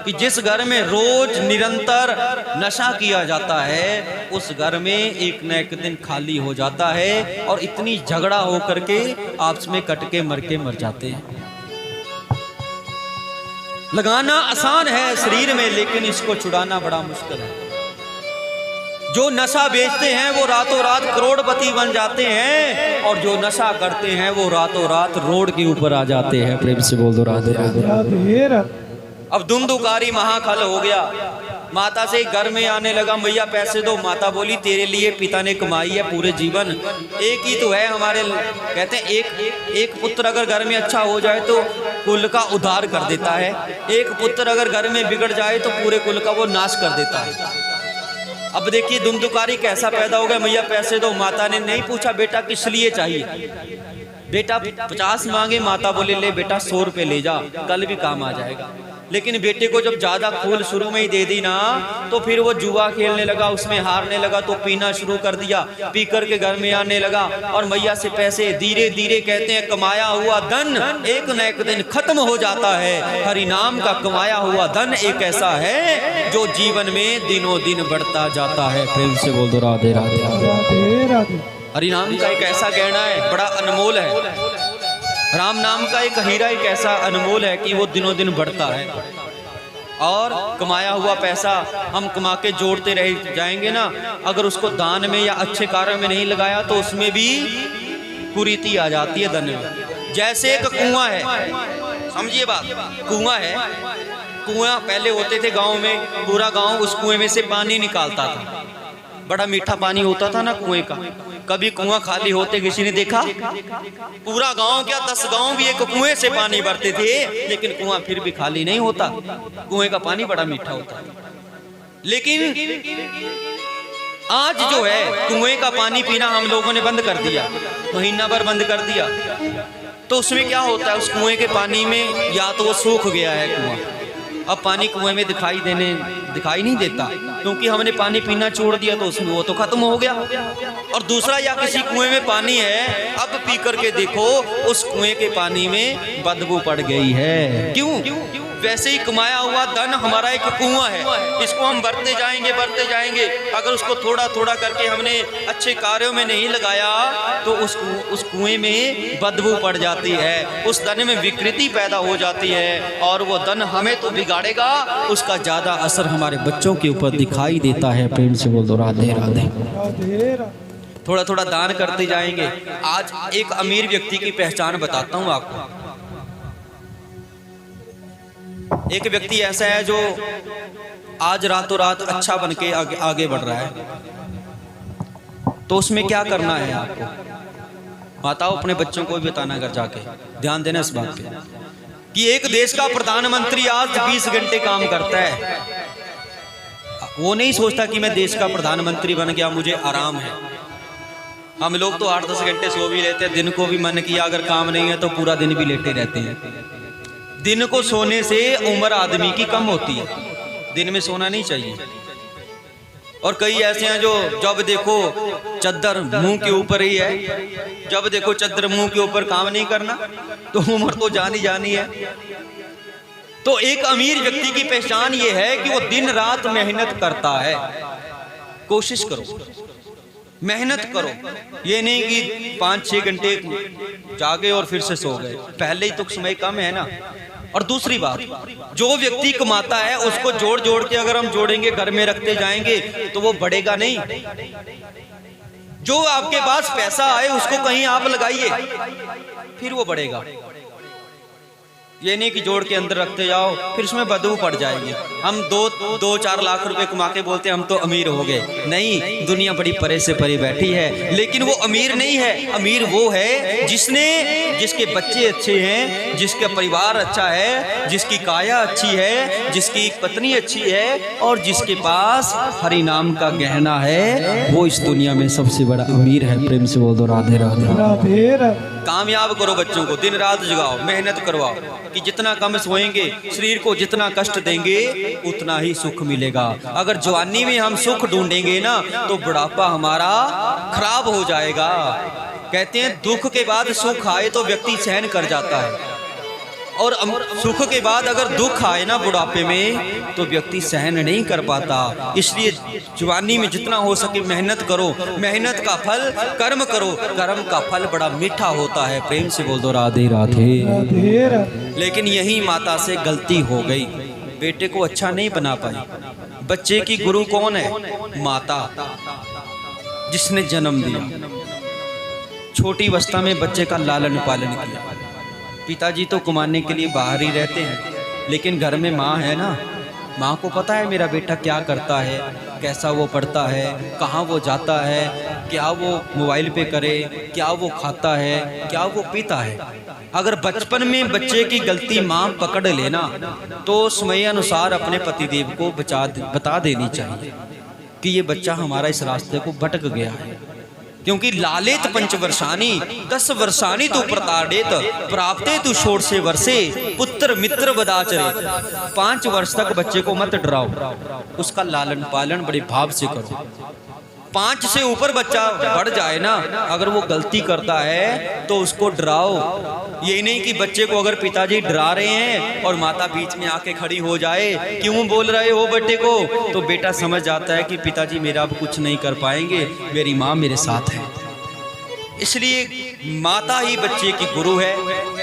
कि जिस घर में रोज निरंतर नशा किया जाता है उस घर में एक न एक दिन खाली हो जाता है और इतनी झगड़ा हो करके आपस में कट के मर जाते हैं। लगाना आसान है शरीर में, लेकिन इसको छुड़ाना बड़ा मुश्किल है। जो नशा बेचते हैं वो रातों रात करोड़पति बन जाते हैं और जो नशा करते हैं वो रातों रात रोड के ऊपर आ जाते हैं। प्रेम से बोल दो राधे राधे। राधे राधे। अब धुंधुकारी महाखल हो गया। माता से घर में आने लगा, भैया पैसे दो। माता बोली तेरे लिए पिता ने कमाई है पूरे जीवन, एक ही तो है हमारे। कहते हैं एक पुत्र अगर घर में अच्छा हो जाए तो कुल का उद्धार कर देता है, एक पुत्र अगर घर में बिगड़ जाए तो पूरे कुल का वो नाश कर देता है। अब देखिए धुंधुकारी कैसा पैदा हो गया। भैया पैसे दो। माता ने नहीं पूछा बेटा किस लिए चाहिए। बेटा 50 मांगे, माता बोले ले बेटा 100 रुपये ले जा, कल भी काम आ जाएगा। लेकिन बेटे को जब ज्यादा फूल शुरू में ही दे दी ना, तो फिर वो जुआ खेलने लगा, उसमें हारने लगा, तो पीना शुरू कर दिया, पी कर के घर में आने लगा। और मैया से पैसे धीरे धीरे, कहते हैं कमाया हुआ धन एक न एक दिन खत्म हो जाता है। हरि नाम का कमाया हुआ धन एक ऐसा है जो जीवन में दिनों दिन बढ़ता जाता है। प्रेम से बोल दो राधे राधे। राधे राधे। हरि नाम का एक ऐसा गहना है, बड़ा अनमोल है। राम नाम का एक हीरा एक ऐसा अनमोल है कि वो दिनों दिन बढ़ता है। और कमाया हुआ पैसा हम कमा के जोड़ते रह जाएंगे ना, अगर उसको दान में या अच्छे कार्य में नहीं लगाया तो उसमें भी कुरीति आ जाती है धन में। जैसे एक कुआं है, समझिए बात, कुआं है, कुआं पहले होते थे गांव में, पूरा गांव उस कुएं में से पानी निकालता था। बड़ा मीठा पानी होता था ना कुएं का। कभी कुआं खाली होते किसी ने देखा? पूरा गांव क्या 10 गांव भी एक कुएं से पानी भरते थे, लेकिन कुआं फिर भी खाली नहीं होता। कुएं का पानी बड़ा मीठा होता है। लेकिन आज जो है कुएं का पानी पीना हम लोगों ने बंद कर दिया, महीना भर बंद कर दिया। तो उसमें क्या होता है, उस कुएं के पानी में या तो वो सूख गया है कुआं, अब पानी कुएं में दिखाई नहीं देता, क्योंकि हमने पानी पीना छोड़ दिया तो उसमें वो तो खत्म हो गया। और दूसरा, या किसी कुएं में पानी है, अब पी करके देखो उस कुएं के पानी में बदबू पड़ गई है। क्यों? वैसे ही कमाया हुआ धन हमारा एक कुआं है, इसको हम बढ़ते जाएंगे। अगर उसको थोड़ा थोड़ा करके हमने अच्छे कार्यों में नहीं लगाया तो उस कुएं में बदबू पड़ जाती है, उस धन में विकृति पैदा हो जाती है, और वो धन हमें तो बिगाड़ेगा, उसका ज्यादा असर हमारे बच्चों के ऊपर दिखाई देता है। प्रेम से बोल दो राधे राधे। राधे राधे। थोड़ा थोड़ा दान करते जाएंगे। आज एक अमीर व्यक्ति की पहचान बताता हूँ आपको। एक व्यक्ति ऐसा है जो आज रातों रात अच्छा बन के आगे बढ़ रहा है। तो उसमें क्या करना है आपको? बताओ, अपने बच्चों को भी बताना घर जाके, ध्यान देना इस बात पे कि एक देश का प्रधानमंत्री आज 20 घंटे काम करता है। वो नहीं सोचता कि मैं देश का प्रधानमंत्री बन गया, मुझे आराम है। हम लोग तो 8-10 घंटे सो भी लेते हैं, दिन को भी मन किया अगर काम नहीं है तो पूरा दिन भी लेटे रहते हैं। दिन को सोने से उम्र आदमी की कम होती है, दिन में सोना नहीं चाहिए। और कई ऐसे हैं जो जब देखो चद्दर मुंह के ऊपर ही है, जब देखो चद्दर मुंह के ऊपर, काम नहीं करना, तो उम्र तो जानी है। तो एक अमीर व्यक्ति की पहचान ये है कि वो दिन रात मेहनत करता है। कोशिश करो, मेहनत करो, ये नहीं कि 5-6 घंटे जागे और फिर से सो गए, पहले ही तो समय कम है ना। और दूसरी बात, जो व्यक्ति कमाता है उसको जोड़ जोड़ के अगर हम जोड़ेंगे, घर में रखते जाएंगे तो वो बढ़ेगा नहीं। जो आपके पास पैसा आए उसको कहीं आप लगाइए, फिर वो बढ़ेगा। ये नहीं कि जोड़ के अंदर रखते जाओ फिर उसमें बदबू पड़ जाएगी। हम 2-4 लाख रुपए कमा के बोलते हैं हम तो अमीर हो गए। नहीं, दुनिया बड़ी परे से परे बैठी है, लेकिन वो अमीर नहीं है। अमीर वो है जिसके बच्चे अच्छे हैं, जिसका परिवार अच्छा है, जिसकी काया अच्छी है, जिसकी पत्नी अच्छी है, और जिसके पास हरि नाम का गहना है, वो इस दुनिया में सबसे बड़ा अमीर है। प्रेम से बोल दो राधे राधे। राधे राधे। कामयाब करो बच्चों को, दिन रात जगाओ, मेहनत करवाओ, कि जितना कम सोएंगे, शरीर को जितना कष्ट देंगे उतना ही सुख मिलेगा। अगर जवानी में हम सुख ढूंढेंगे ना तो बुढ़ापा हमारा खराब हो जाएगा। कहते हैं दुख के बाद सुख आए तो व्यक्ति सहन कर जाता है, और सुख के बाद अगर दुख आए ना बुढ़ापे में तो व्यक्ति सहन नहीं कर पाता। इसलिए जवानी में जितना हो सके मेहनत करो, मेहनत का फल कर्म करो, कर्म का फल बड़ा मीठा होता है। प्रेम से बोल दो राधे राधे। राधे राधे। लेकिन यही माता से गलती हो गई, बेटे को अच्छा नहीं बना पाई। बच्चे की गुरु कौन है? माता, जिसने जन्म दिया। छोटी अवस्था में बच्चे का लालन पालन किया। पिताजी तो कमाने के लिए बाहर ही रहते हैं, लेकिन घर में माँ है ना, माँ को पता है मेरा बेटा क्या करता है, कैसा वो पढ़ता है, कहाँ वो जाता है, क्या वो मोबाइल पे करे, क्या वो खाता है, क्या वो पीता है। अगर बचपन में बच्चे की गलती माँ पकड़ लेना तो समय अनुसार अपने पतिदेव को बता देनी चाहिए कि ये बच्चा हमारा इस रास्ते को भटक गया है। क्योंकि लालेत पंचवर्षानी 10 वर्षानी तू प्रताड़ेत प्राप्ते तू षोडशे वर्षे पुत्र मित्र बदाचरे। 5 वर्ष तक बच्चे को मत डराओ, उसका लालन पालन बड़े भाव से करो। 5 से ऊपर बच्चा बढ़ जाए ना, अगर वो गलती करता है तो उसको डराओ। ये नहीं कि बच्चे को अगर पिताजी डरा रहे हैं और माता बीच में आके खड़ी हो जाए, क्यों बोल रहे हो बेटे को, तो बेटा समझ जाता है कि पिताजी मेरा अब कुछ नहीं कर पाएंगे, मेरी माँ मेरे साथ है। इसलिए माता ही बच्चे की गुरु है।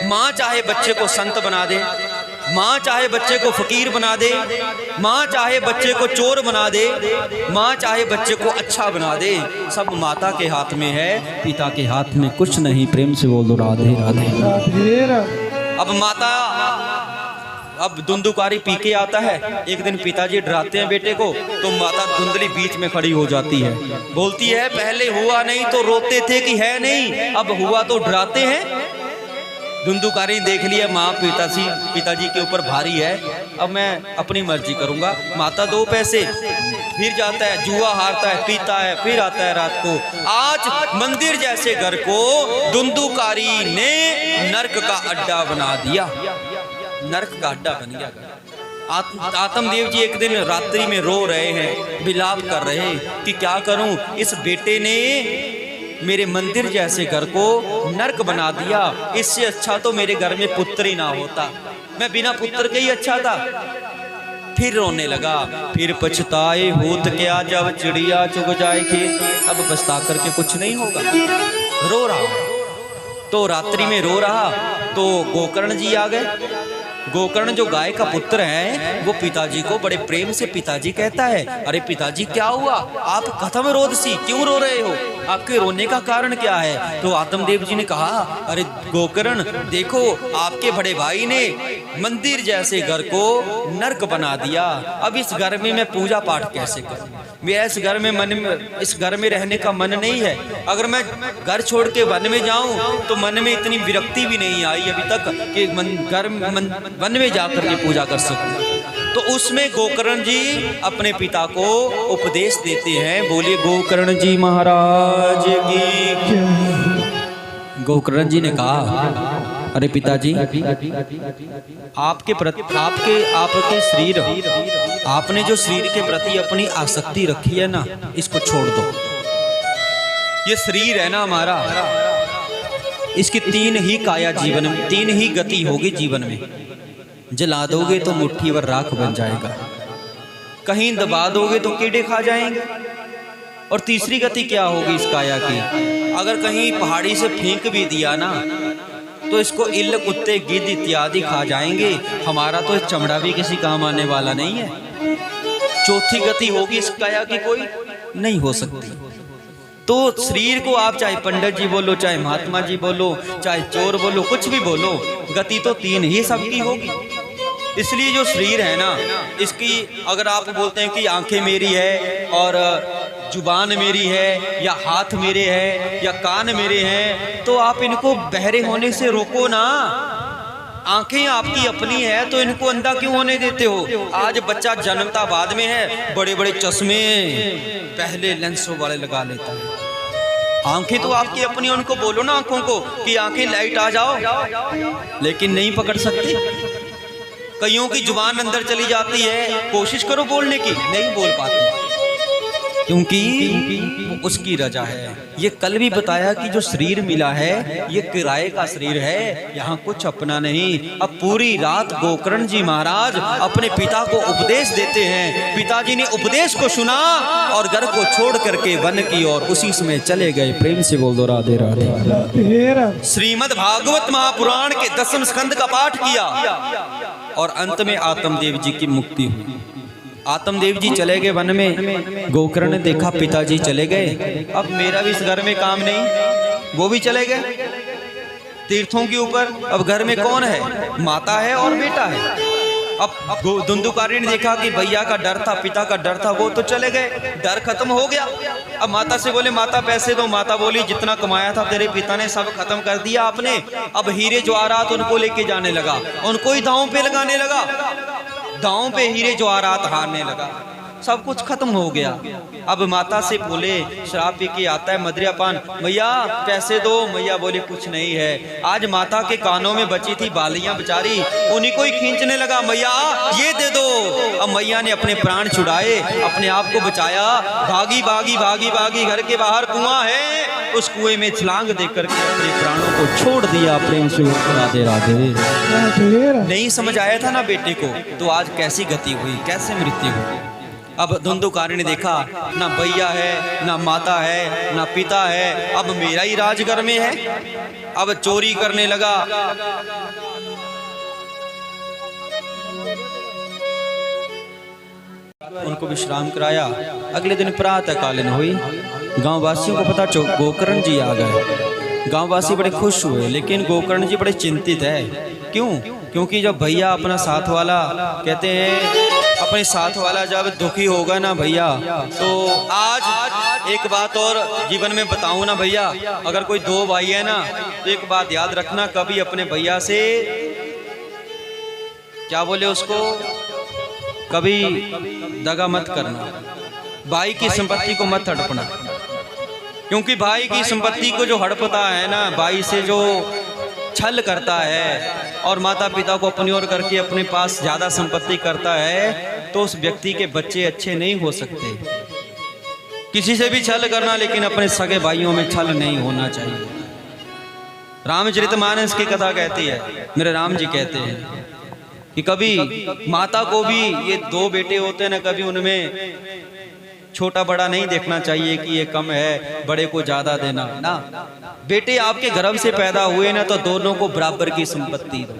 माँ चाहे बच्चे को संत बना दे, माँ चाहे बच्चे को फकीर बना दे, माँ चाहे बच्चे को चोर बना दे, माँ चाहे बच्चे को अच्छा बना दे, सब माता के हाथ में है, पिता के हाथ में कुछ नहीं। प्रेम से बोल दो राधे राधे। राधे राधे। अब माता अब धुंधुकारी पी के आता है, एक दिन पिताजी डराते हैं बेटे को, तो माता धुंधली बीच में खड़ी हो जाती है, बोलती है पहले हुआ नहीं तो रोते थे कि है नहीं, अब हुआ तो डराते हैं। धुंधुकारी देख लिया माँ पिताजी के ऊपर भारी है, अब मैं अपनी मर्जी करूंगा। माता 2 पैसे, फिर जाता है जुआ हारता है, पीता है, फिर आता है रात को। आज मंदिर जैसे घर को धुंधुकारी ने नरक का अड्डा बना दिया, नरक का अड्डा बन गया। आत्मदेव जी एक दिन रात्रि में रो रहे हैं, विलाप कर रहे हैं कि क्या करूं, इस बेटे ने मेरे मंदिर जैसे घर को नरक बना दिया, इससे अच्छा तो मेरे घर में पुत्र ही ना होता, मैं बिना पुत्र के ही अच्छा था। फिर रोने लगा, फिर पछताए होत क्या जब चिड़िया चुग जाए खेत। अब पछता करके कुछ नहीं होगा, रो रहा। तो रात्रि में रो रहा तो गोकर्ण जी आ गए। गोकर्ण जो गाय का पुत्र है, वो पिताजी को बड़े प्रेम से पिताजी कहता है, अरे पिताजी क्या हुआ, आप कथम रोद सी क्यों रो रहे हो, आपके रोने का कारण क्या है। तो आत्मदेव जी ने कहा, अरे गोकर्ण देखो, आपके बड़े भाई ने मंदिर जैसे घर को नरक बना दिया, अब इस घर में मैं पूजा पाठ कैसे करूं, मेरा इस घर में रहने का मन नहीं है। अगर मैं घर छोड़ के वन में जाऊं तो मन में इतनी विरक्ति भी नहीं आई अभी तक कि वन में जाकर के पूजा कर सकूं। तो उसमें गोकर्ण जी अपने पिता को उपदेश देते हैं। बोलिए गोकर्ण जी महाराज की। गोकर्ण जी ने कहा, अरे पिताजी, आपके शरीर, आपने जो शरीर के प्रति अपनी आसक्ति रखी है ना, इसको छोड़ दो। ये शरीर है ना हमारा, इसकी 3 ही काया जीवन में, 3 ही गति होगी जीवन में। जला दोगे तो मुट्ठी भर राख बन जाएगा, कहीं दबा दोगे तो कीड़े खा जाएंगे, और तीसरी गति क्या होगी इस काया की, अगर कहीं पहाड़ी से फेंक भी दिया ना तो इसको इल्ल कुत्ते गिद्ध इत्यादि खा जाएंगे, हमारा तो चमड़ा भी किसी काम आने वाला नहीं है। चौथी गति होगी इस काया की कोई नहीं हो सकती। तो शरीर को आप चाहे पंडित जी बोलो, चाहे महात्मा जी बोलो, चाहे चोर बोलो, कुछ भी बोलो, गति तो 3 ही सबकी होगी। इसलिए जो शरीर है ना, इसकी अगर आप बोलते हैं कि आंखें मेरी है और जुबान मेरी है या हाथ मेरे हैं या कान मेरे हैं, तो आप इनको बहरे होने से रोको ना। आंखें आपकी अपनी है तो इनको अंधा क्यों होने देते हो। आज बच्चा जन्मता बाद में है, बड़े बड़े चश्मे पहले लेंसों वाले लगा लेता है। आंखें तो आपकी अपनी, उनको बोलो ना आंखों को कि आंखें लाइट आ जाओ, लेकिन नहीं पकड़ सकते। कईयों की जुबान अंदर चली जाती है, कोशिश करो बोलने की, नहीं बोल पाते क्योंकि उसकी रजा है। ये कल भी बताया कि जो शरीर मिला है ये किराए का शरीर है, यहाँ कुछ अपना नहीं। अब पूरी रात गोकर्ण जी महाराज अपने पिता को उपदेश देते हैं। पिताजी ने उपदेश को सुना और घर को छोड़ करके वन की ओर उसी समय चले गए। प्रेम से बोल दो राधे राधे। श्रीमद् भागवत महापुराण के 10वें स्कंद का पाठ किया और अंत में आत्मदेव जी की मुक्ति हुई। आत्मदेव जी चले गए वन में, गोकर्ण ने देखा पिताजी चले गए, अब मेरा भी इस घर में काम नहीं, वो भी चले गए तीर्थों के ऊपर। अब घर में कौन है, माता है और बेटा है। अब धुंधुकारी ने देखा कि भैया का डर था, पिता का डर था, वो तो चले गए, डर खत्म हो गया। अब माता से बोले माता पैसे दो, माता बोली जितना कमाया था तेरे पिता ने सब खत्म कर दिया आपने। अब हीरे जवाहरात उनको लेके जाने लगा, उनको ही दांव पे लगाने लगा, दांव पे हीरे जवाहरात हारने लगा। सब कुछ खत्म हो गया। अब माता से बोले शराब पी के आता है मदिरापान, मैया पैसे दो। मैया बोले कुछ नहीं है। आज माता के कानों में बची थी बालियां बेचारी, उन्हीं को ही खींचने लगा, मैया ये दे दो। अब मैया ने अपने प्राण छुड़ाए, अपने आप को बचाया, भागी भागी भागी भागी, घर के बाहर कुआं है, उस कुएं में छलांग देकर के अपने प्राणों को छोड़ दिया। प्रेम से राधे राधे। राधे राधे। नहीं समझ आया था ना बेटे को, तो आज कैसी गति हुई, कैसे मृत्यु हुई। अब धुंधुकारी ने देखा ना भैया है, ना माता है, ना पिता है, अब मेरा ही राजघर में है। अब चोरी करने लगा। उनको विश्राम कराया। अगले दिन प्रातःकालीन हुई, गांव वासियों को पता चल गोकर्ण जी आ गए। गांव वासी बड़े खुश हुए, लेकिन गोकर्ण जी बड़े चिंतित है। क्यों? क्योंकि जब भैया अपना साथ वाला, कहते हैं अपने साथ वाला जब दुखी होगा ना भैया, तो आज एक बात और जीवन में बताऊं ना भैया, अगर कोई दो भाई है ना, तो एक बात याद रखना, कभी अपने भैया से क्या बोले उसको, कभी दगा मत करना, भाई की संपत्ति को मत हड़पना। क्योंकि भाई की संपत्ति को जो हड़पता है ना, भाई से जो छल करता है और माता पिता को अपनी ओर करके अपने पास ज्यादा संपत्ति करता है, तो उस व्यक्ति के बच्चे अच्छे नहीं हो सकते। किसी से भी छल करना, लेकिन अपने सगे भाइयों में छल नहीं होना चाहिए। रामचरितमानस की कथा कहती है, मेरे राम जी कहते हैं कि कभी माता को भी, ये दो बेटे होते हैं ना, कभी उनमें छोटा बड़ा नहीं देखना चाहिए कि ये कम है, बड़े को ज्यादा देना ना। बेटे आपके गर्भ से पैदा हुए ना, तो दोनों को बराबर की संपत्ति दो,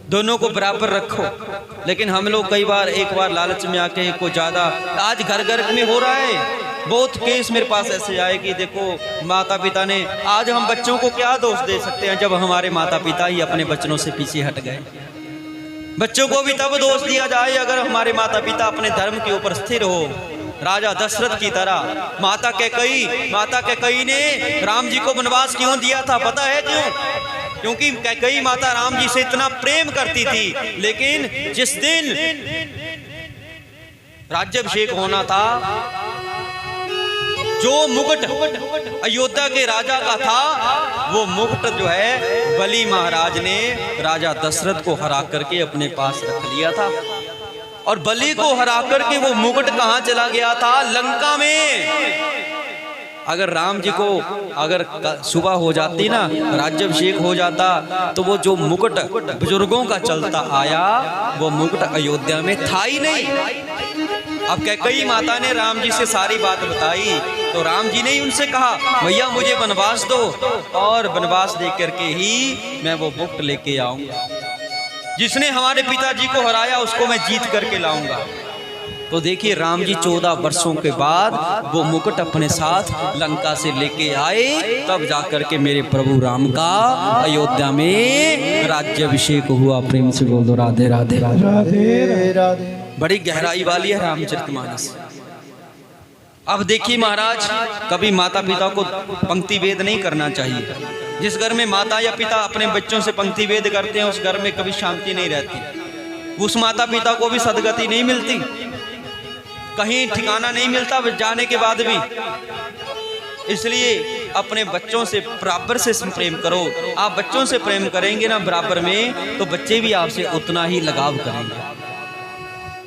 दोनों को बराबर रखो। लेकिन हम लोग कई बार एक बार लालच में आके एक को ज्यादा, आज घर घर में हो रहा है। बहुत केस मेरे पास ऐसे आए कि देखो माता पिता ने, आज हम बच्चों को क्या दोष दे सकते हैं जब हमारे माता पिता ही अपने बच्चों से पीछे हट गए। बच्चों को भी तब दोष दिया जाए अगर हमारे माता पिता अपने धर्म के ऊपर स्थिर हो। राजा दशरथ की तरह माता कैकई ने राम जी को वनवास क्यों दिया था, पता है क्यों? क्योंकि कैकई माता राम जी से इतना प्रेम करती थी, लेकिन जिस दिन राज्याभिषेक होना था, जो मुकुट अयोध्या के राजा का था, वो मुकुट जो है बलि महाराज ने राजा दशरथ को हरा करके अपने पास रख लिया था। और बलि को हरा करके वो मुकुट कहां चला गया था? लंका में। अगर राम जी को अगर सुबह हो जाती ना, राज्याभिषेक हो जाता, तो वो जो मुकुट बुजुर्गों का चलता आया, वो मुकुट अयोध्या में था ही नहीं। अब कैकई माता ने राम जी से सारी बात बताई, तो राम जी ने ही उनसे कहा, भैया मुझे वनवास दो, और वनवास दे करके ही मैं वो मुकुट लेके आऊंगा। जिसने हमारे पिताजी को हराया उसको मैं जीत करके लाऊंगा। तो देखिए राम जी 14 वर्षों के बाद वो मुकुट अपने साथ लंका से लेके आए, तब जाकर के मेरे प्रभु राम का अयोध्या में राज्याभिषेक हुआ। प्रेम से बोल दो राधे राधे राधे राधे। बड़ी गहराई वाली है रामचरितमानस। अब देखिए महाराज, कभी माता पिता को पंक्ति वेद नहीं करना चाहिए। जिस घर में माता या पिता अपने बच्चों से पंक्ति वेद करते हैं, उस घर में कभी शांति नहीं रहती, उस माता पिता को भी सदगति नहीं मिलती, कहीं ठिकाना नहीं मिलता जाने के बाद भी। इसलिए अपने बच्चों से बराबर से प्रेम करो। आप बच्चों से प्रेम करेंगे ना बराबर में, तो बच्चे भी आपसे उतना ही लगाव करेंगे।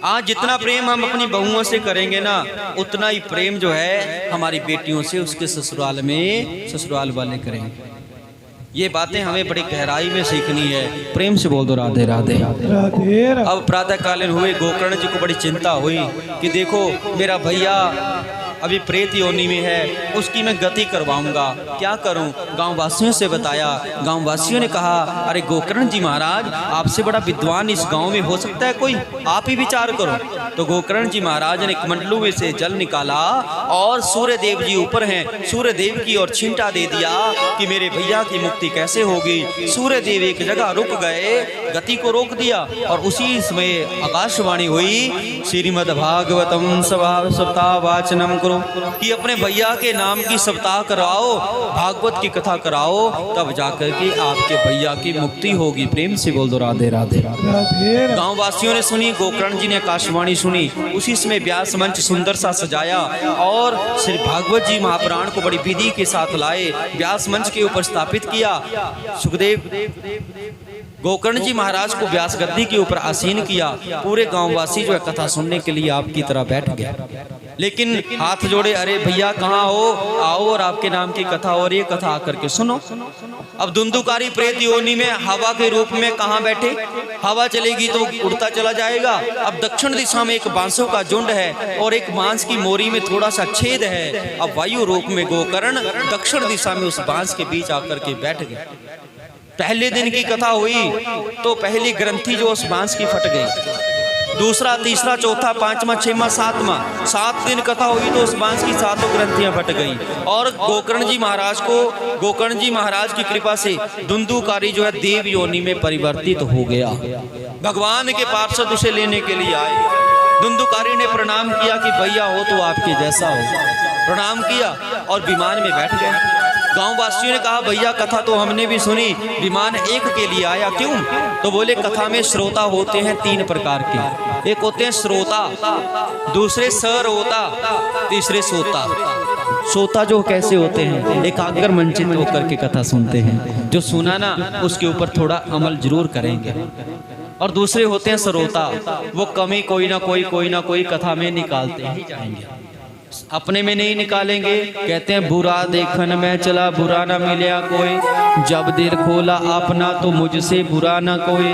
आज जितना प्रेम हम अपनी बहुओं से करेंगे ना, उतना ही प्रेम जो है हमारी बेटियों से उसके ससुराल में ससुराल वाले करेंगे। ये बातें हमें बड़ी गहराई में सीखनी है। प्रेम से बोल दो राधे राधे राधे। अब प्रातःकालीन हुए, गोकर्ण जी को बड़ी चिंता हुई कि देखो मेरा भैया अभी प्रेत योनि में है, उसकी मैं गति करवाऊंगा, क्या करूं? गांव वासियों से बताया। गांव वासियों ने कहा, अरे गोकर्ण जी महाराज, आपसे बड़ा विद्वान इस गांव में हो सकता है कोई, आप ही विचार करो। तो गोकर्ण जी महाराज ने कमंडलू में से जल निकाला और सूर्य देव जी ऊपर हैं, सूर्य देव की ओर छींटा दे दिया कि मेरे भैया की मुक्ति कैसे होगी। सूर्य देव एक जगह रुक गए, गति को रोक दिया, और उसी समय आकाशवाणी हुई, श्रीमद् भागवतम सप्ताह वाचनम करो, कि अपने भैया के नाम की सप्ताह कराओ, भागवत की कथा कराओ, तब जाकर के आपके भैया की मुक्ति होगी। प्रेम से बोल दो राधे राधे। गांव वासियों ने सुनी, गोकर्ण जी ने आकाशवाणी वाणी सुनी, उसी समय व्यास मंच सुंदर सा सजाया और श्री भागवत जी महापुराण को बड़ी विधि के साथ लाए, व्यास मंच के ऊपर स्थापित किया। सुखदेव गोकर्ण जी महाराज को व्यास गद्दी के ऊपर आसीन किया। पूरे गांववासी जो है कथा सुनने के लिए आपकी तरह बैठ गया, लेकिन हाथ जोड़े, अरे भैया कहाँ हो, आओ और आपके नाम की कथा और ये कथा आकर के सुनो। अब धुंधुकारी प्रेत योनि में हवा के रूप में कहाँ बैठे, हवा चलेगी तो उड़ता चला जाएगा। अब दक्षिण दिशा में एक बांसों का झुंड है और एक बांस की मोरी में थोड़ा सा छेद है। अब वायु रूप में गोकर्ण दक्षिण दिशा में उस बांस के बीच आकर के बैठ गए। पहले दिन की कथा हुई तो पहली ग्रंथि जो उस बांस की फट गई, दूसरा, तीसरा, चौथा, पांचवा, छठवां, सातवां, 7 दिन कथा हुई तो उस बांस की 7 ग्रंथियां फट गई। और गोकर्ण जी महाराज की कृपा से धुंधुकारी जो है देव योनि में परिवर्तित हो गया। भगवान के पार्षद उसे लेने के लिए आए। धुंधुकारी ने प्रणाम किया कि भैया हो तो आपके जैसा हो, प्रणाम किया और विमान में बैठ गए। गांव वासियों ने कहा भैया कथा तो हमने भी सुनी, विमान एक के लिए आया क्यों? तो बोले कथा में श्रोता होते हैं 3 प्रकार के, एक होते हैं श्रोता, दूसरे सरोता, तीसरे सोता। सोता जो कैसे होते हैं, एकाग्र मनचित होकर के कथा सुनते हैं, जो सुना ना उसके ऊपर थोड़ा अमल जरूर करेंगे। और दूसरे होते हैं सरोता, वो कमी कोई ना कोई कथा में निकालते ही जाएंगे, अपने में नहीं निकालेंगे। कहते हैं बुरा देखन में चला बुरा ना मिला कोई, जब दिल खोला अपना तो मुझसे बुरा ना कोई।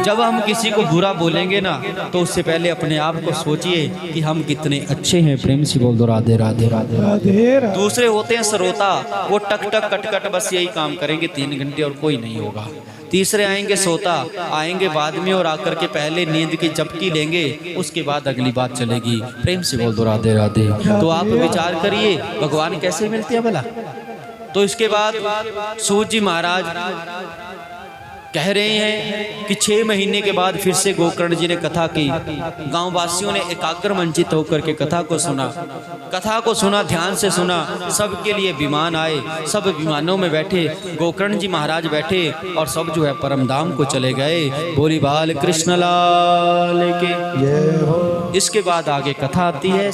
जब हम किसी को बुरा बोलेंगे ना तो उससे पहले अपने आप को सोचिए कि हम कितने अच्छे हैं। प्रेम से बोल दो राधे राधे राधे राधे। दूसरे होते हैं श्रोता, वो टक टक कट कट बस यही काम करेंगे 3 घंटे और कोई नहीं होगा। तीसरे आएंगे सोता, आएंगे बाद में और आकर के पहले नींद की झपकी लेंगे, उसके बाद अगली बात चलेगी। प्रेम से बोल दो राधे राधे। तो आप विचार करिए भगवान कैसे मिलते हैं भला। तो इसके बाद सूत जी महाराज कह रहे हैं कि 6 महीने के बाद फिर से गोकर्ण जी ने कथा की। गांव वासियों ने एकाग्र मंचित होकर के कथा को सुना, ध्यान से सुना। सबके लिए विमान आए, सब विमानों में बैठे, गोकर्ण जी महाराज बैठे और सब जो है परमधाम को चले गए। बोली बाल कृष्ण लाल के। इसके बाद आगे कथा आती है।